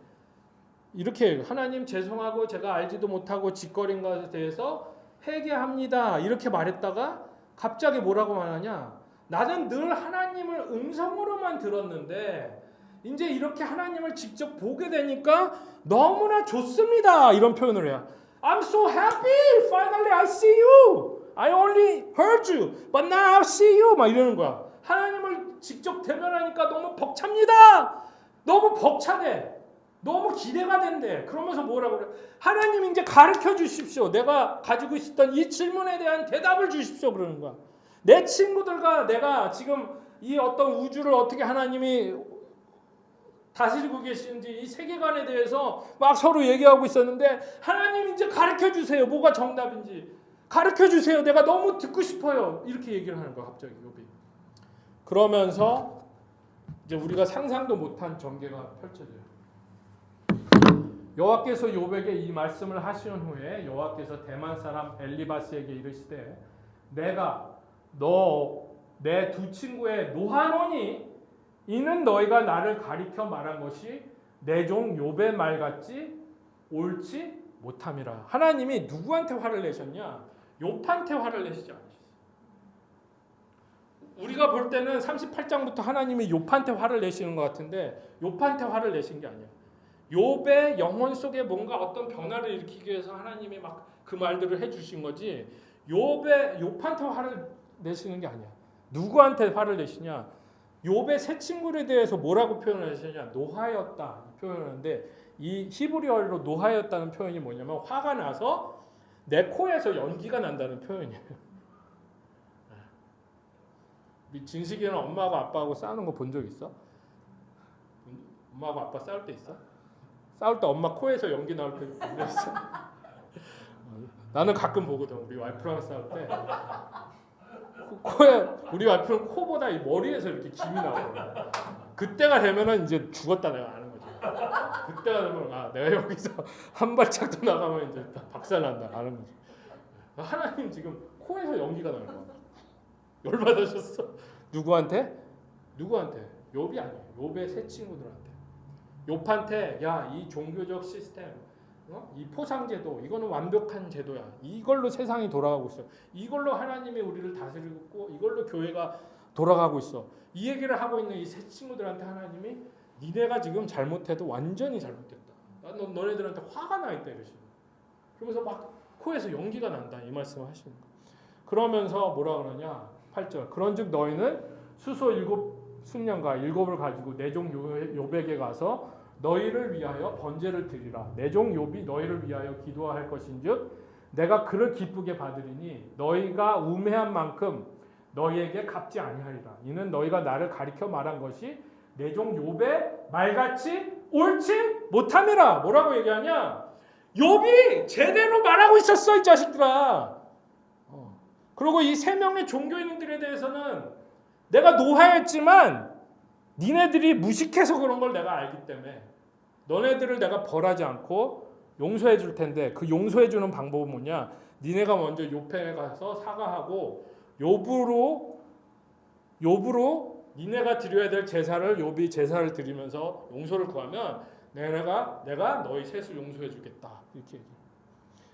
이렇게 하나님 죄송하고 제가 알지도 못하고 짓거린 것에 대해서 회개합니다. 이렇게 말했다가 갑자기 뭐라고 말하냐? 나는 늘 하나님을 음성으로만 들었는데 이제 이렇게 하나님을 직접 보게 되니까 너무나 좋습니다. 이런 표현을 해요. I'm so happy. Finally I see you. I only heard you, but now I see you. 막 이러는 거야. 하나님을 직접 대면하니까 너무 벅찹니다. 너무 벅차대. 너무 기대가 된대. 그러면서 뭐라고 그래? 하나님 이제 가르쳐 주십시오. 내가 가지고 있었던 이 질문에 대한 대답을 주십시오. 그러는 거야. 내 친구들과 내가 지금 이 어떤 우주를 어떻게 하나님이 다스리고 계시는지 이 세계관에 대해서 막 서로 얘기하고 있었는데 하나님 이제 가르쳐 주세요. 뭐가 정답인지 가르쳐 주세요. 내가 너무 듣고 싶어요. 이렇게 얘기를 하는 거야. 갑자기 욥이. 그러면서 이제 우리가 상상도 못한 전개가 펼쳐져요. 여호와께서 욥에게 이 말씀을 하신 후에 여호와께서 대만 사람 엘리바스에게 이르시되 내가 너 내 두 친구의 노하노니 이는 너희가 나를 가리켜 말한 것이 내 종 욥의 말 같지 옳지 못함이라. 하나님이 누구한테 화를 내셨냐? 욥한테 화를 내시지 않으셨어요. 우리가 볼 때는 38장부터 하나님이 욥한테 화를 내시는 것 같은데 욥한테 화를 내신 게 아니야. 욥의 영혼 속에 뭔가 어떤 변화를 일으키기 위해서 하나님이 막 그 말들을 해주신 거지. 욥한테 화를 내시는 게 아니야. 누구한테 화를 내시냐? 욥의 세 친구에 대해서 뭐라고 표현을 하시냐? 노하였다 표현하는데 이 히브리어로 노하였다는 표현이 뭐냐면 화가 나서 내 코에서 연기가 난다는 표현이에요. 진식이는 엄마하고 아빠하고 싸우는 거 본 적 있어? 엄마하고 아빠 싸울 때 있어? 싸울 때 엄마 코에서 연기 나올 때 본 적 있어? 나는 가끔 보거든. 우리 와이프랑 싸울 때 코에 우리 와이프는 코보다 이 머리에서 이렇게 김이 나와요. 그때가 되면은 이제 죽었다 내가 아는 거지. 그때가 되면 아 내가 여기서 한 발짝 더 나가면 이제 박살난다 아는 거지. 하나님 지금 코에서 연기가 나는 거야. 열받으셨어. 누구한테? 누구한테? 욥이 아니에요. 욥의 세 친구들한테. 욥한테 야 이 종교적 시스템, 이 포상제도 이거는 완벽한 제도야. 이걸로 세상이 돌아가고 있어. 이걸로 하나님이 우리를 다스리고 있고 이걸로 교회가 돌아가고 있어. 이 얘기를 하고 있는 이 세 친구들한테 하나님이 니네가 지금 잘못해도 완전히 잘못됐다. 너네들한테 화가 나 있다 이러시는 거야. 그러면서 막 코에서 연기가 난다 이 말씀을 하시는 거야. 그러면서 뭐라 그러냐? 8절. 그런즉 너희는 수소 7숙련과 7을 가지고 내 종 욥에게 가서 너희를 위하여 번제를 드리라. 내 종 욥이 너희를 위하여 기도할 것인즉 내가 그를 기쁘게 받으리니 너희가 우매한 만큼 너희에게 갚지 아니하리라. 이는 너희가 나를 가리켜 말한 것이 내 종 욥의 말같이 옳지 못함이라. 뭐라고 얘기하냐? 욥이 제대로 말하고 있었어 이 자식들아. 그리고 이 세 명의 종교인들에 대해서는 내가 노하였지만 니네들이 무식해서 그런 걸 내가 알기 때문에 너네들을 내가 벌하지 않고 용서해 줄 텐데 그 용서해 주는 방법은 뭐냐? 니네가 먼저 욥에 가서 사과하고 욥으로 니네가 드려야 될 제사를 욥이 제사를 드리면서 용서를 구하면 내가 너희 셋을 용서해 주겠다. 이렇게 얘기해요.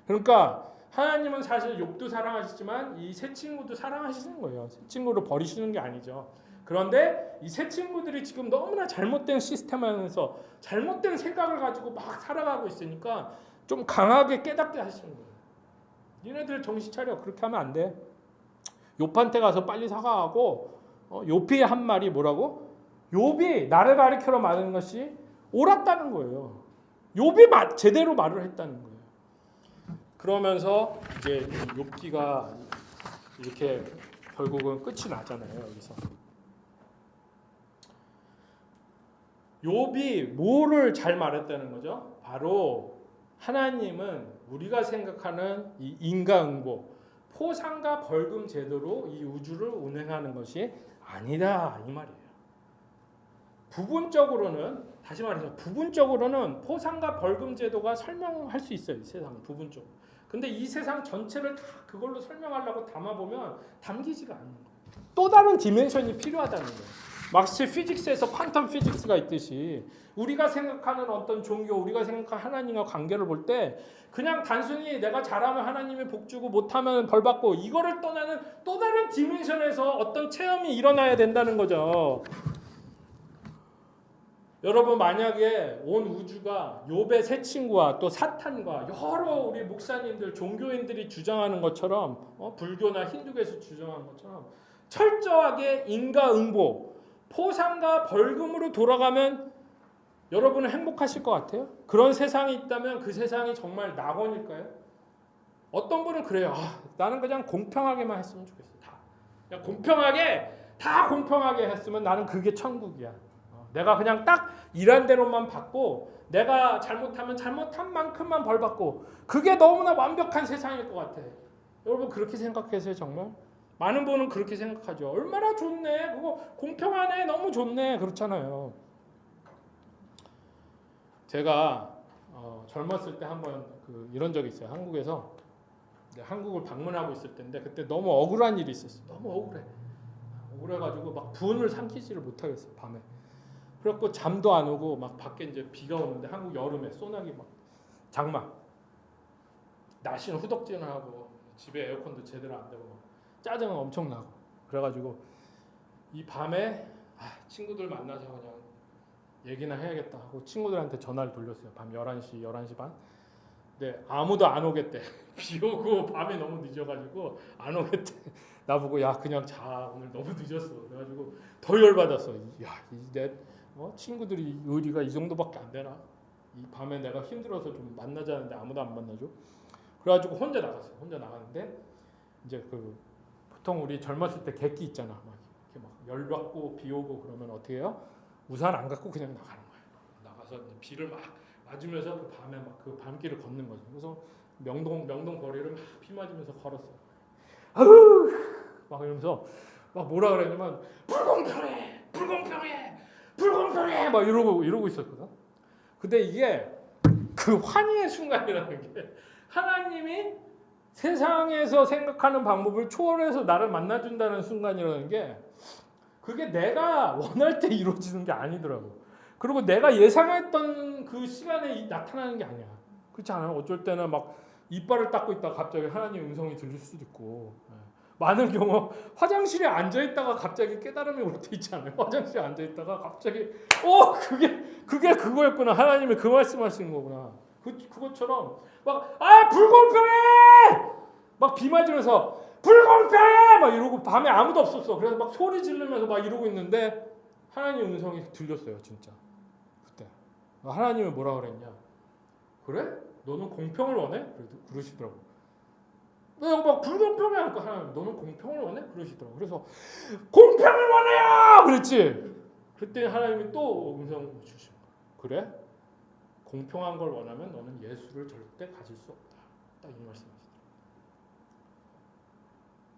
그러니까 하나님은 사실 욥도 사랑하시지만 이 세 친구도 사랑하시는 거예요. 세 친구를 버리시는 게 아니죠. 그런데 이 세 친구들이 지금 너무나 잘못된 시스템 안에서 잘못된 생각을 가지고 막 살아가고 있으니까 좀 강하게 깨닫게 하시는 거예요. 니네들 정신 차려. 그렇게 하면 안 돼. 욥한테 가서 빨리 사과하고 욥이 한 말이 뭐라고? 욥이 나를 가리키러 말하는 것이 옳았다는 거예요. 욥이 제대로 말을 했다는 거예요. 그러면서 이제 욥기가 이렇게 결국은 끝이 나잖아요. 여기서 욥이 뭐를 잘 말했다는 거죠? 바로 하나님은 우리가 생각하는 이 인과응보, 포상과 벌금 제도로 이 우주를 운행하는 것이 아니다 이 말이에요. 부분적으로는 다시 말해서 부분적으로는 포상과 벌금 제도가 설명할 수 있어요. 이 세상 부분적으로. 근데 이 세상 전체를 다 그걸로 설명하려고 담아보면 담기지가 않는 거예요. 또 다른 디멘션이 필요하다는 거예요. 마치 피직스에서 퀀텀 피직스가 있듯이 우리가 생각하는 어떤 종교, 우리가 생각하는 하나님과 관계를 볼 때 그냥 단순히 내가 잘하면 하나님이 복 주고 못하면 벌 받고 이거를 떠나는 또 다른 디멘션에서 어떤 체험이 일어나야 된다는 거죠. 여러분 만약에 온 우주가 욥의 세 친구와 또 사탄과 여러 우리 목사님들, 종교인들이 주장하는 것처럼 불교나 힌두교에서 주장하는 것처럼 철저하게 인과응보, 포상과 벌금으로 돌아가면 여러분은 행복하실 것 같아요? 그런 세상이 있다면 그 세상이 정말 낙원일까요? 어떤 분은 그래요. 나는 그냥 공평하게만 했으면 좋겠어. 그냥 공평하게 했으면 나는 그게 천국이야. 내가 그냥 딱 일한 대로만 받고 내가 잘못하면 잘못한 만큼만 벌 받고 그게 너무나 완벽한 세상일 것 같아. 여러분 그렇게 생각하세요 정말? 많은 분은 그렇게 생각하죠. 얼마나 좋네. 그거 공평하네. 너무 좋네. 그렇잖아요. 제가 젊었을 때 한번 이런 적이 있어요. 한국에서 한국을 방문하고 있을 때인데 그때 너무 억울한 일이 있었어요. 너무 억울해. 억울해가지고 막 분을 삼키지를 못하겠어요. 밤에. 그래갖고 잠도 안 오고 막 밖에 이제 비가 오는데 한국 여름에 소나기 막 장마. 날씨는 후덥지근하고 집에 에어컨도 제대로 안 되고 짜증은 엄청 나고 그래가지고 이 밤에 친구들 만나서 그냥 얘기나 해야겠다 하고 친구들한테 전화를 돌렸어요. 밤 11시, 11시 반. 근데 아무도 안 오겠대. 비 오고 밤에 너무 늦어가지고 안 오겠대. 나보고 야 그냥 자 오늘 너무 늦었어. 그래가지고 더 열받았어. 야 내 친구들이 의리가 이 정도밖에 안 되나? 이 밤에 내가 힘들어서 좀 만나자는데 아무도 안 만나줘. 그래가지고 혼자 나갔어요. 혼자 나갔는데 이제 보통 우리 젊었을 때 객기 있잖아. 막 이렇게 막 열받고 비 오고 그러면 어떻게 해요? 우산 안 갖고 그냥 나가는 거예요. 나가서 비를 막 맞으면서 그 밤에 막 그 밤길을 걷는 거죠. 그래서 명동 거리를 막 비 맞으면서 걸었어요. 아우 막 이러면서 막 뭐라 그랬냐면 불공평해 막 이러고 있었거든. 근데 이게 그 환희의 순간이라는 게 하나님이 세상에서 생각하는 방법을 초월해서 나를 만나준다는 순간이라는 게 그게 내가 원할 때 이루어지는 게 아니더라고. 그리고 내가 예상했던 그 시간에 나타나는 게 아니야. 그렇지 않아요? 어쩔 때는 막 이빨을 닦고 있다가 갑자기 하나님 음성이 들릴 수도 있고 많은 경우 화장실에 앉아있다가 갑자기 깨달음이 올 때 있잖아요. 화장실에 앉아있다가 갑자기 그게 그거였구나. 하나님이 그 말씀하시는 거구나. 그것처럼 막 불공평해! 막 비 맞으면서 불공평해! 막 이러고 밤에 아무도 없었어. 그래서 막 소리 지르면서 막 이러고 있는데 하나님 음성이 들렸어요. 진짜 그때 하나님이 뭐라 그랬냐? 그래? 너는 공평을 원해? 그러시더라고. 내가 막 불공평해 하니까 하나님 너는 공평을 원해? 그러시더라고. 그래서 공평을 원해요! 그랬지. 그때 하나님이 또 음성 주신 거야. 그래? 공평한 걸 원하면 너는 예수를 절대 가질 수 없다. 딱 이 말씀이시더라고.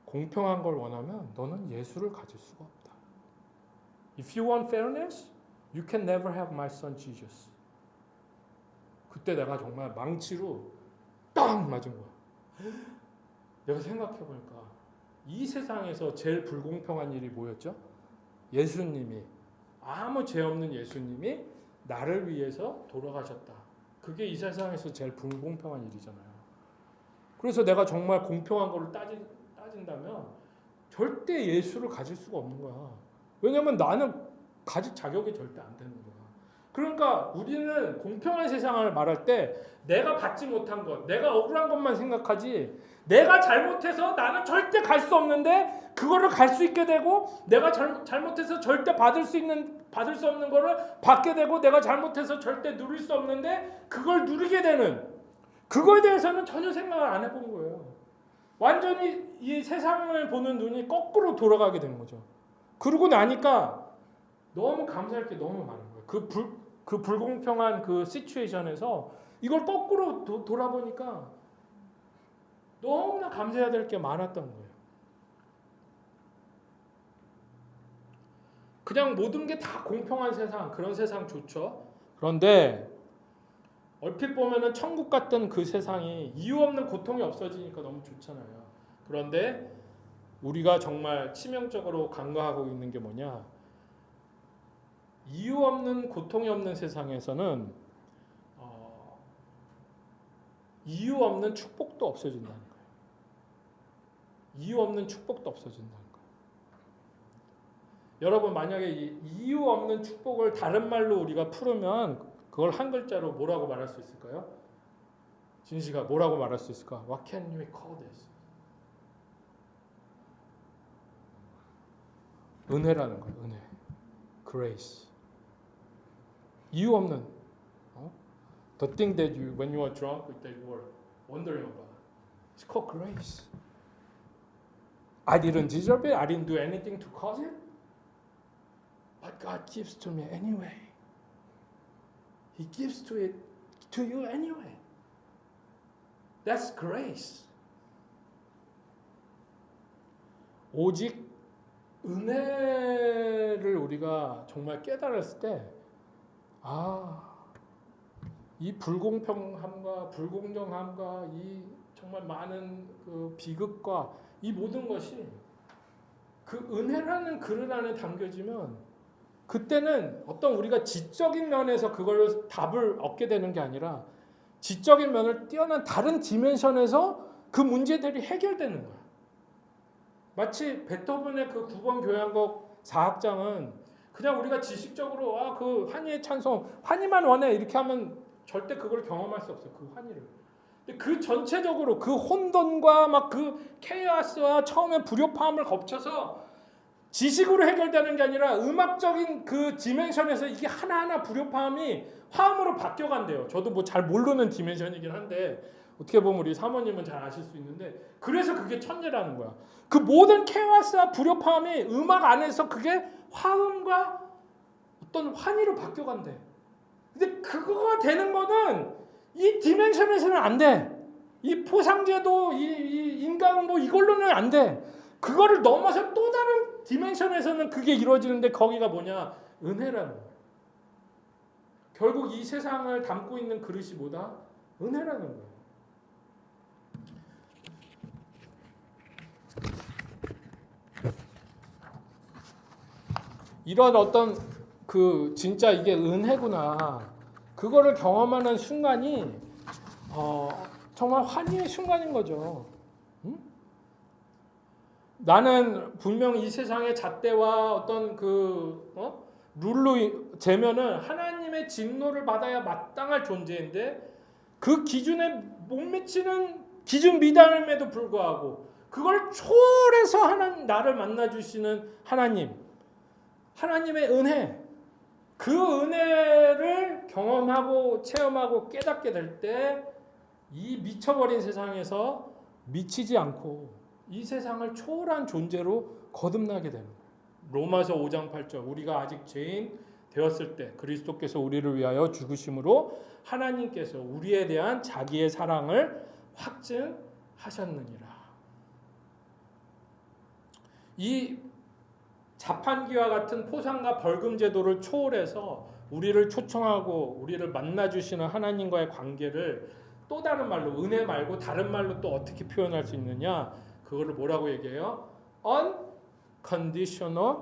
공평한 걸 원하면 너는 예수를 가질 수가 없다. If you want fairness, you can never have my son Jesus. 그때 내가 정말 망치로 딱 맞은 거야. 내가 생각해보니까 이 세상에서 제일 불공평한 일이 뭐였죠? 예수님이 아무 죄 없는 예수님이 나를 위해서 돌아가셨다. 그게 이 세상에서 제일 불공평한 일이잖아요. 그래서 내가 정말 공평한 거를 따진다면 절대 예수를 가질 수가 없는 거야. 왜냐하면 나는 가질 자격이 절대 안 되는 거야. 그러니까 우리는 공평한 세상을 말할 때 내가 받지 못한 것, 내가 억울한 것만 생각하지 내가 잘못해서 나는 절대 갈 수 없는데 그거를 갈 수 있게 되고, 내가 잘못해서 절대 받을 수 없는 거를 받게 되고, 내가 잘못해서 절대 누릴 수 없는데 그걸 누리게 되는, 그거에 대해서는 전혀 생각을 안 해본 거예요. 완전히 이 세상을 보는 눈이 거꾸로 돌아가게 된 거죠. 그러고 나니까 너무 감사할 게 너무 많은 거예요. 그 불공평한 그 시츄에이션에서 이걸 거꾸로 돌아보니까 너무나 감사해야 될 게 많았던 거예요. 그냥 모든 게 다 공평한 세상, 그런 세상 좋죠. 그런데 얼핏 보면은 천국 같던 그 세상이 이유 없는 고통이 없어지니까 너무 좋잖아요. 그런데 우리가 정말 치명적으로 간과하고 있는 게 뭐냐? 이유 없는 고통이 없는 세상에서는 이유 없는 축복도 없어진다는 거예요. 이유 없는 축복도 없어진다는 거예요. 여러분, 만약에 이유 없는 축복을 다른 말로 우리가 풀으면 그걸 한 글자로 뭐라고 말할 수 있을까요? 진시가 뭐라고 말할 수 있을까? What can we call this? 은혜라는 거예요. 은혜. Grace. 이유 없는. The thing that you, when you are drunk, that you were wondering about. It's called grace. I didn't deserve it. I didn't do anything to cause it. But God gives to me anyway. He gives to you anyway. That's grace. 오직 은혜를 우리가 정말 깨달았을 때, 이 불공평함과 불공정함과 이 정말 많은 그 비극과 이 모든 것이 그 은혜라는 그릇 안에 담겨지면, 그때는 어떤 우리가 지적인 면에서 그걸 답을 얻게 되는 게 아니라 지적인 면을 뛰어난 다른 디멘션에서 그 문제들이 해결되는 거야. 마치 베토벤의 그 9번 교향곡 4악장은 그냥 우리가 지식적으로 그 환희의 찬송, 환희만 원해 이렇게 하면 절대 그걸 경험할 수 없어요. 그 환희를. 근데 그 전체적으로 그 혼돈과 막 그 케이오스와 처음에 불협화음을 거쳐서 지식으로 해결되는 게 아니라 음악적인 그 디멘션에서 이게 하나하나 불협화음이 화음으로 바뀌어간대요. 저도 뭐 잘 모르는 디멘션이긴 한데 어떻게 보면 우리 사모님은 잘 아실 수 있는데, 그래서 그게 천재라는 거야. 그 모든 케이오스와 불협화음이 음악 안에서 그게 화음과 어떤 환희로 바뀌어간대. 근데 그거가 되는 거는 이 디멘션에서는 안 돼. 이 포상제도, 이 인간응보 이걸로는 안 돼. 그거를 넘어서 또 다른 디멘션에서는 그게 이루어지는데, 거기가 뭐냐? 은혜라는 거야. 결국 이 세상을 담고 있는 그릇이 뭐다? 은혜라는 거야. 이런 어떤 그 진짜 이게 은혜구나, 그거를 경험하는 순간이 정말 환희의 순간인 거죠. 응? 나는 분명 이 세상의 잣대와 어떤 그 룰로 재면은 하나님의 진노를 받아야 마땅할 존재인데, 그 기준에 못 미치는 기준 미담에도 불구하고 그걸 초월해서 나를 만나 주시는 하나님의 은혜, 그 은혜를 경험하고 체험하고 깨닫게 될 때 이 미쳐버린 세상에서 미치지 않고 이 세상을 초월한 존재로 거듭나게 되는 거예요. 로마서 5장 8절, 우리가 아직 죄인 되었을 때 그리스도께서 우리를 위하여 죽으심으로 하나님께서 우리에 대한 자기의 사랑을 확증하셨느니라. 이 자판기와 같은 포상과 벌금 제도를 초월해서 우리를 초청하고 우리를 만나주시는 하나님과의 관계를 또 다른 말로, 은혜 말고 다른 말로 또 어떻게 표현할 수 있느냐? 그거를 뭐라고 얘기해요? Unconditional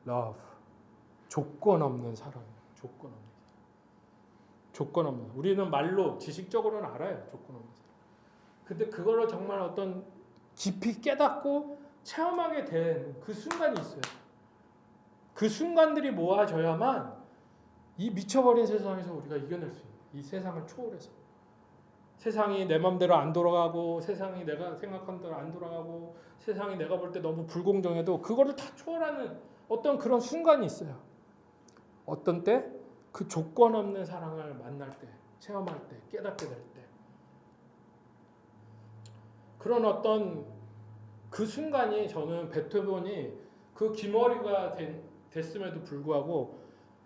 love. 조건 없는 사랑. 조건 없는. 우리는 말로 지식적으로는 알아요. 조건 없는 사랑. 근데 그거를 정말 어떤 깊이 깨닫고 체험하게 된 그 순간이 있어요. 그 순간들이 모아져야만 이 미쳐버린 세상에서 우리가 이겨낼 수 있는, 이 세상을 초월해서. 세상이 내 맘대로 안 돌아가고 세상이 내가 생각한 대로 안 돌아가고 세상이 내가 볼 때 너무 불공정해도 그거를 다 초월하는 어떤 그런 순간이 있어요. 어떤 때? 그 조건 없는 사랑을 만날 때, 체험할 때, 깨닫게 될 때. 그런 어떤 그 순간이 저는 베토벤이 그 귀머리가 됐음에도 불구하고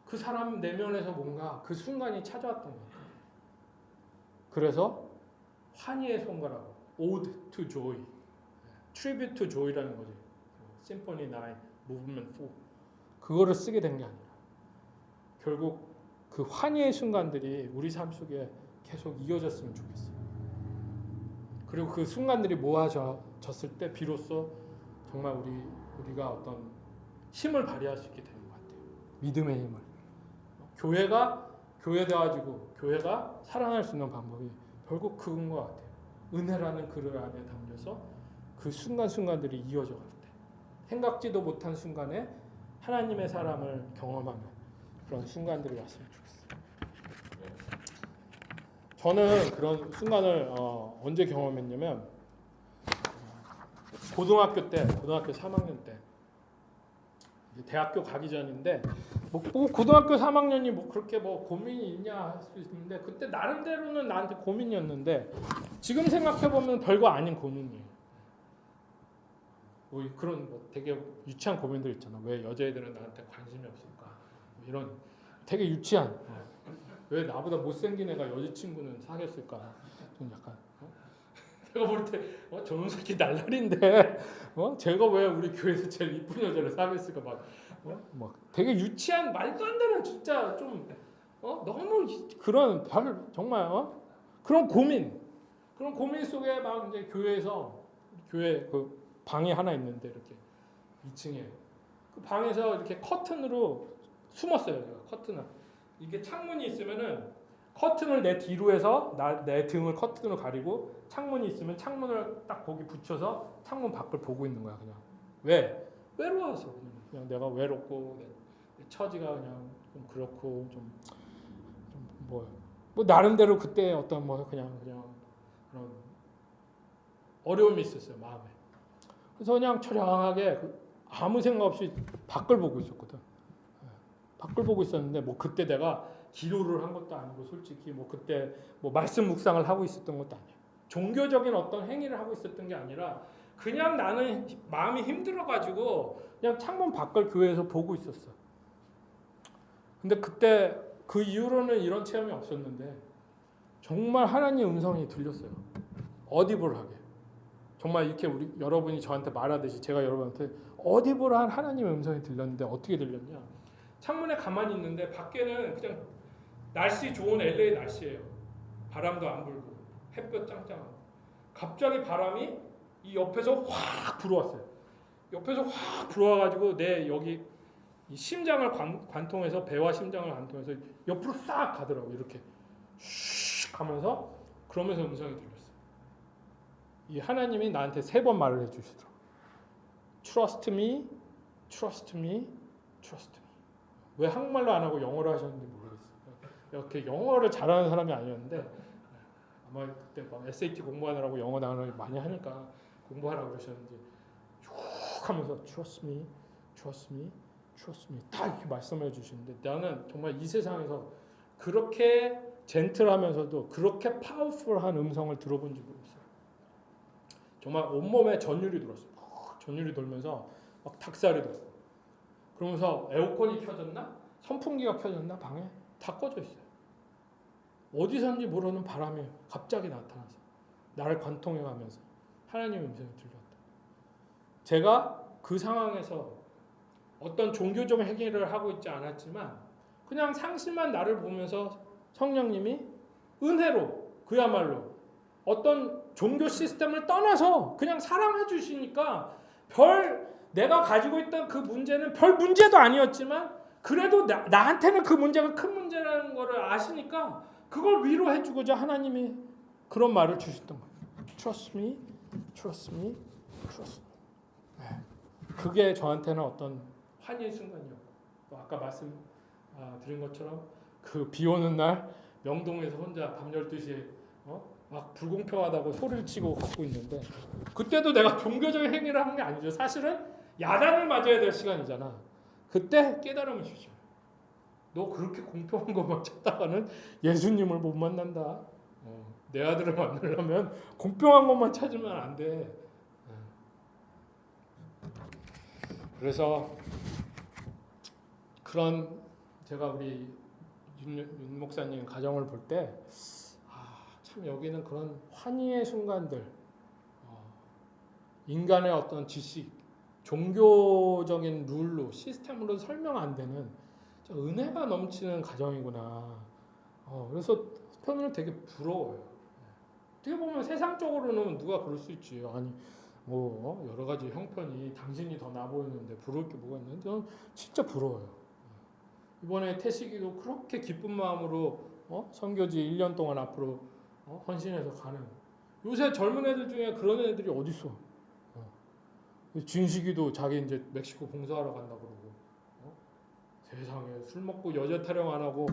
그 사람 내면에서 뭔가 그 순간이 찾아왔던 것 같아요. 그래서 환희의 son가라고 Ode to Joy, Tribute to Joy라는 거지. Symphony 9, Movement 4 그거를 쓰게 된 게 아니라 결국 그 환희의 순간들이 우리 삶 속에 계속 이어졌으면 좋겠어요. 그리고 그 순간들이 모아졌을 때 비로소 정말 우리가 어떤 힘을 발휘할 수 있게 되는 것 같아요. 믿음의 힘을. 교회가 교회돼가지고 교회가 살아날 수 있는 방법이 결국 그건 것 같아요. 은혜라는 그릇 안에 담겨서 그 순간순간들이 이어져 갈 때 생각지도 못한 순간에 하나님의 사랑을 경험하는 그런 순간들이 왔으면 좋겠어요. 저는 그런 순간을 언제 경험했냐면 고등학교 3학년 때 대학교 가기 전인데 뭐 고등학교 3학년이 뭐 그렇게 뭐 고민이 있냐 할 수 있는데 그때 나름대로는 나한테 고민이었는데 지금 생각해 보면 별거 아닌 고민이에요. 뭐 그런 뭐 되게 유치한 고민들 있잖아. 왜 여자애들은 나한테 관심이 없을까? 뭐 이런 되게 유치한. 왜 나보다 못생긴 애가 여자친구는 사귀었을까? 좀 약간 내가 볼 때 저놈 새끼 날라리인데 제가 왜 우리 교회에서 제일 이쁜 여자를 사귀었을까 막 되게 유치한 말도 안 되는 진짜 좀 너무 그런 정말 그런 고민 속에 막 이제 교회 그 방이 하나 있는데 이렇게 2층에 그 방에서 이렇게 커튼으로 숨었어요. 제가 커튼을 이게 창문이 있으면은 커튼을 내 뒤로 해서 내 등을 커튼으로 가리고 창문이 있으면 창문을 딱 거기 붙여서 창문 밖을 보고 있는 거야. 그냥 왜 외로워서 그냥 내가 외롭고 내 처지가 그냥 좀 그렇고 좀 뭐 나름대로 그때 어떤 뭐 그냥 그런 어려움이 있었어요 마음에. 그래서 그냥 처량하게 아무 생각 없이 밖을 보고 있었거든. 밖을 보고 있었는데 뭐 그때 내가 기도를 한 것도 아니고 솔직히 뭐 그때 뭐 말씀 묵상을 하고 있었던 것도 아니야. 종교적인 어떤 행위를 하고 있었던 게 아니라 그냥 나는 마음이 힘들어가지고 그냥 창문 밖을 교회에서 보고 있었어. 근데 그때 그 이후로는 이런 체험이 없었는데 정말 하나님의 음성이 들렸어요. 어디블하게. 정말 이렇게 여러분이 저한테 말하듯이 제가 여러분한테 어디블한 하나님의 음성이 들렸는데 어떻게 들렸냐? 창문에 가만히 있는데 밖에는 그냥 날씨 좋은 LA 날씨예요. 바람도 안 불고 햇볕 짱짱하고 갑자기 바람이 이 옆에서 확 불어왔어요. 옆에서 확 불어와가지고 내 여기 이 심장을 관통해서 배와 심장을 관통해서 옆으로 싹 가더라고. 이렇게 슉 가면서 그러면서 음성이 들렸어요. 이 하나님이 나한테 3번 말을 해주시더라고. Trust me, trust me, trust me. 왜 한국말로 안 하고 영어로 하셨는지 모르겠어요. 이렇게 영어를 잘하는 사람이 아니었는데 아마 그때 막 SAT 공부하느라고 영어 단어를 많이 하니까 공부하라고 그러셨는지 쭉 하면서 trust me, trust me, trust me 다 이렇게 말씀해 주시는데 나는 정말 이 세상에서 그렇게 젠틀하면서도 그렇게 파워풀한 음성을 들어본 줄 모르겠어요. 정말 온몸에 전율이 돌았어요. 전율이 돌면서 막 닭살이 돋고 그러면서 에어컨이 켜졌나? 선풍기가 켜졌나? 방에 다 꺼져 있어요. 어디선지 모르는 바람이 갑자기 나타나서 나를 관통해가면서 하나님의 음성이 들렸다. 제가 그 상황에서 어떤 종교적 행위를 하고 있지 않았지만 그냥 상심한 나를 보면서 성령님이 은혜로 그야말로 어떤 종교 시스템을 떠나서 그냥 사랑해 주시니까 내가 가지고 있던 그 문제는 별 문제도 아니었지만 그래도 나한테는 그 문제가 큰 문제라는 것을 아시니까 그걸 위로해 주고자 하나님이 그런 말을 주셨던 거예요. Trust me, trust me, trust me. 네. 그게 저한테는 어떤 환희의 순간이었고 아까 말씀 드린 것처럼 그 비 오는 날 명동에서 혼자 밤 12시에 막 불공평하다고 소리를 치고 걷고 있는데 그때도 내가 종교적인 행위를 한 게 아니죠. 사실은 야단을 맞아야 될 시간이잖아. 그때 깨달음을 주죠. 너 그렇게 공평한 것만 찾다가는 예수님을 못 만난다. 내 아들을 만나려면 공평한 것만 찾으면 안 돼. 그래서 그런 제가 우리 윤 목사님 가정을 볼 때 참 여기는 그런 환희의 순간들, 인간의 어떤 지식, 종교적인 룰로 시스템으로 설명 안 되는 은혜가 넘치는 가정이구나. 그래서 한편으로는 되게 부러워요. 어떻게 보면 세상적으로는 누가 그럴 수 있지. 아니 뭐 여러 가지 형편이 당신이 더 나아 보이는데 부러울 게 뭐가 있는데 저는 진짜 부러워요. 이번에 태식이도 그렇게 기쁜 마음으로 선교지 1년 동안 앞으로 헌신해서 가는. 요새 젊은 애들 중에 그런 애들이 어디 있어? 진식이도 자기 이제 멕시코 봉사하러 간다 그러고. 세상에 술 먹고 여자 타령 안 하고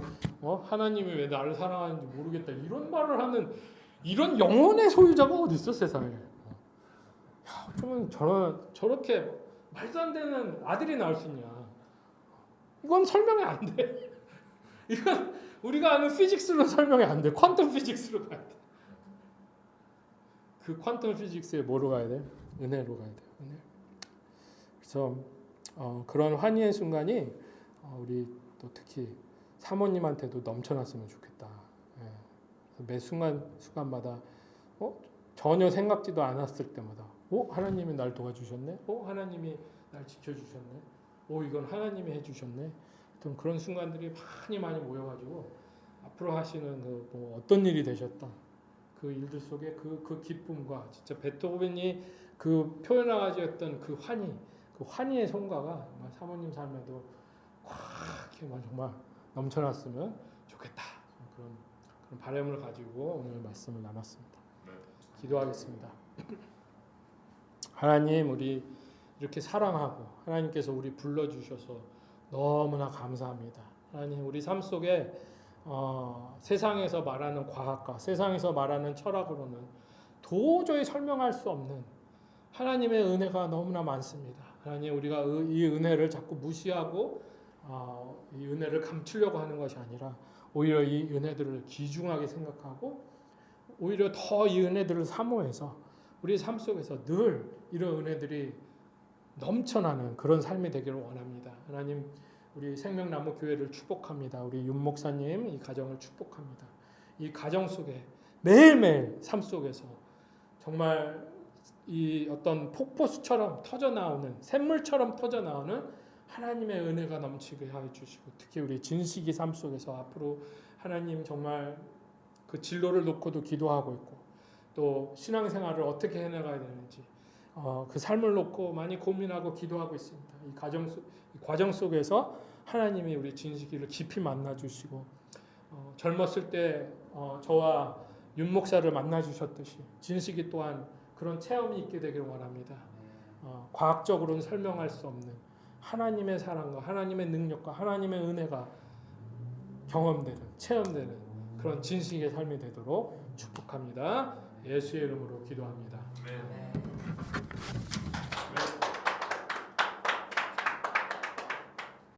하나님이 왜 나를 사랑하는지 모르겠다 이런 말을 하는 이런 영혼의 소유자가 어디 있어 세상에. 그러면 저렇게 말도 안 되는 아들이 나올 수 있냐? 이건 설명이 안 돼. 이건 우리가 아는 피직스로 설명이 안 돼. 퀀텀 피직스로 가야 돼. 그 퀀텀 피직스에 뭐로 가야 돼? 은혜로 가야 돼. 은혜. 그래서 그런 환희의 순간이 우리 또 특히 사모님한테도 넘쳐났으면 좋겠다. 매 순간마다 전혀 생각지도 않았을 때마다 하나님이 날 도와주셨네. 하나님이 날 지켜주셨네. 이건 하나님이 해주셨네. 그런 순간들이 많이 모여가지고 앞으로 하시는 뭐 어떤 일이 되셨다. 그 일들 속에 그 기쁨과 진짜 베토벤이 그 표현하지 했던 그 환희의 성과가 정말 사모님 삶에도 정말 넘쳐났으면 좋겠다. 그런 바람을 가지고 오늘 말씀을 나눴습니다. 기도하겠습니다. 하나님, 우리 이렇게 사랑하고 하나님께서 우리 불러주셔서 너무나 감사합니다. 하나님, 우리 삶 속에 세상에서 말하는 과학과 세상에서 말하는 철학으로는 도저히 설명할 수 없는 하나님의 은혜가 너무나 많습니다. 하나님, 우리가 이 은혜를 자꾸 무시하고 이 은혜를 감추려고 하는 것이 아니라 오히려 이 은혜들을 귀중하게 생각하고 오히려 더 이 은혜들을 사모해서 우리 삶 속에서 늘 이런 은혜들이 넘쳐나는 그런 삶이 되기를 원합니다. 하나님, 우리 생명나무 교회를 축복합니다. 우리 윤 목사님 이 가정을 축복합니다. 이 가정 속에 매일매일 삶 속에서 정말 이 어떤 폭포수처럼 터져나오는 샘물처럼 터져나오는 하나님의 은혜가 넘치게 하여 주시고 특히 우리 진식이 삶 속에서 앞으로 하나님 정말 그 진로를 놓고도 기도하고 있고 또 신앙생활을 어떻게 해나가야 되는지 그 삶을 놓고 많이 고민하고 기도하고 있습니다. 이 과정 속에서 하나님이 우리 진식이를 깊이 만나 주시고 젊었을 때 저와 윤 목사를 만나 주셨듯이 진식이 또한 그런 체험이 있게 되길 원합니다. 과학적으로는 설명할 수 없는 하나님의 사랑과 하나님의 능력과 하나님의 은혜가 경험되는 체험되는 그런 진식의 삶이 되도록 축복합니다. 예수의 이름으로 기도합니다. 네.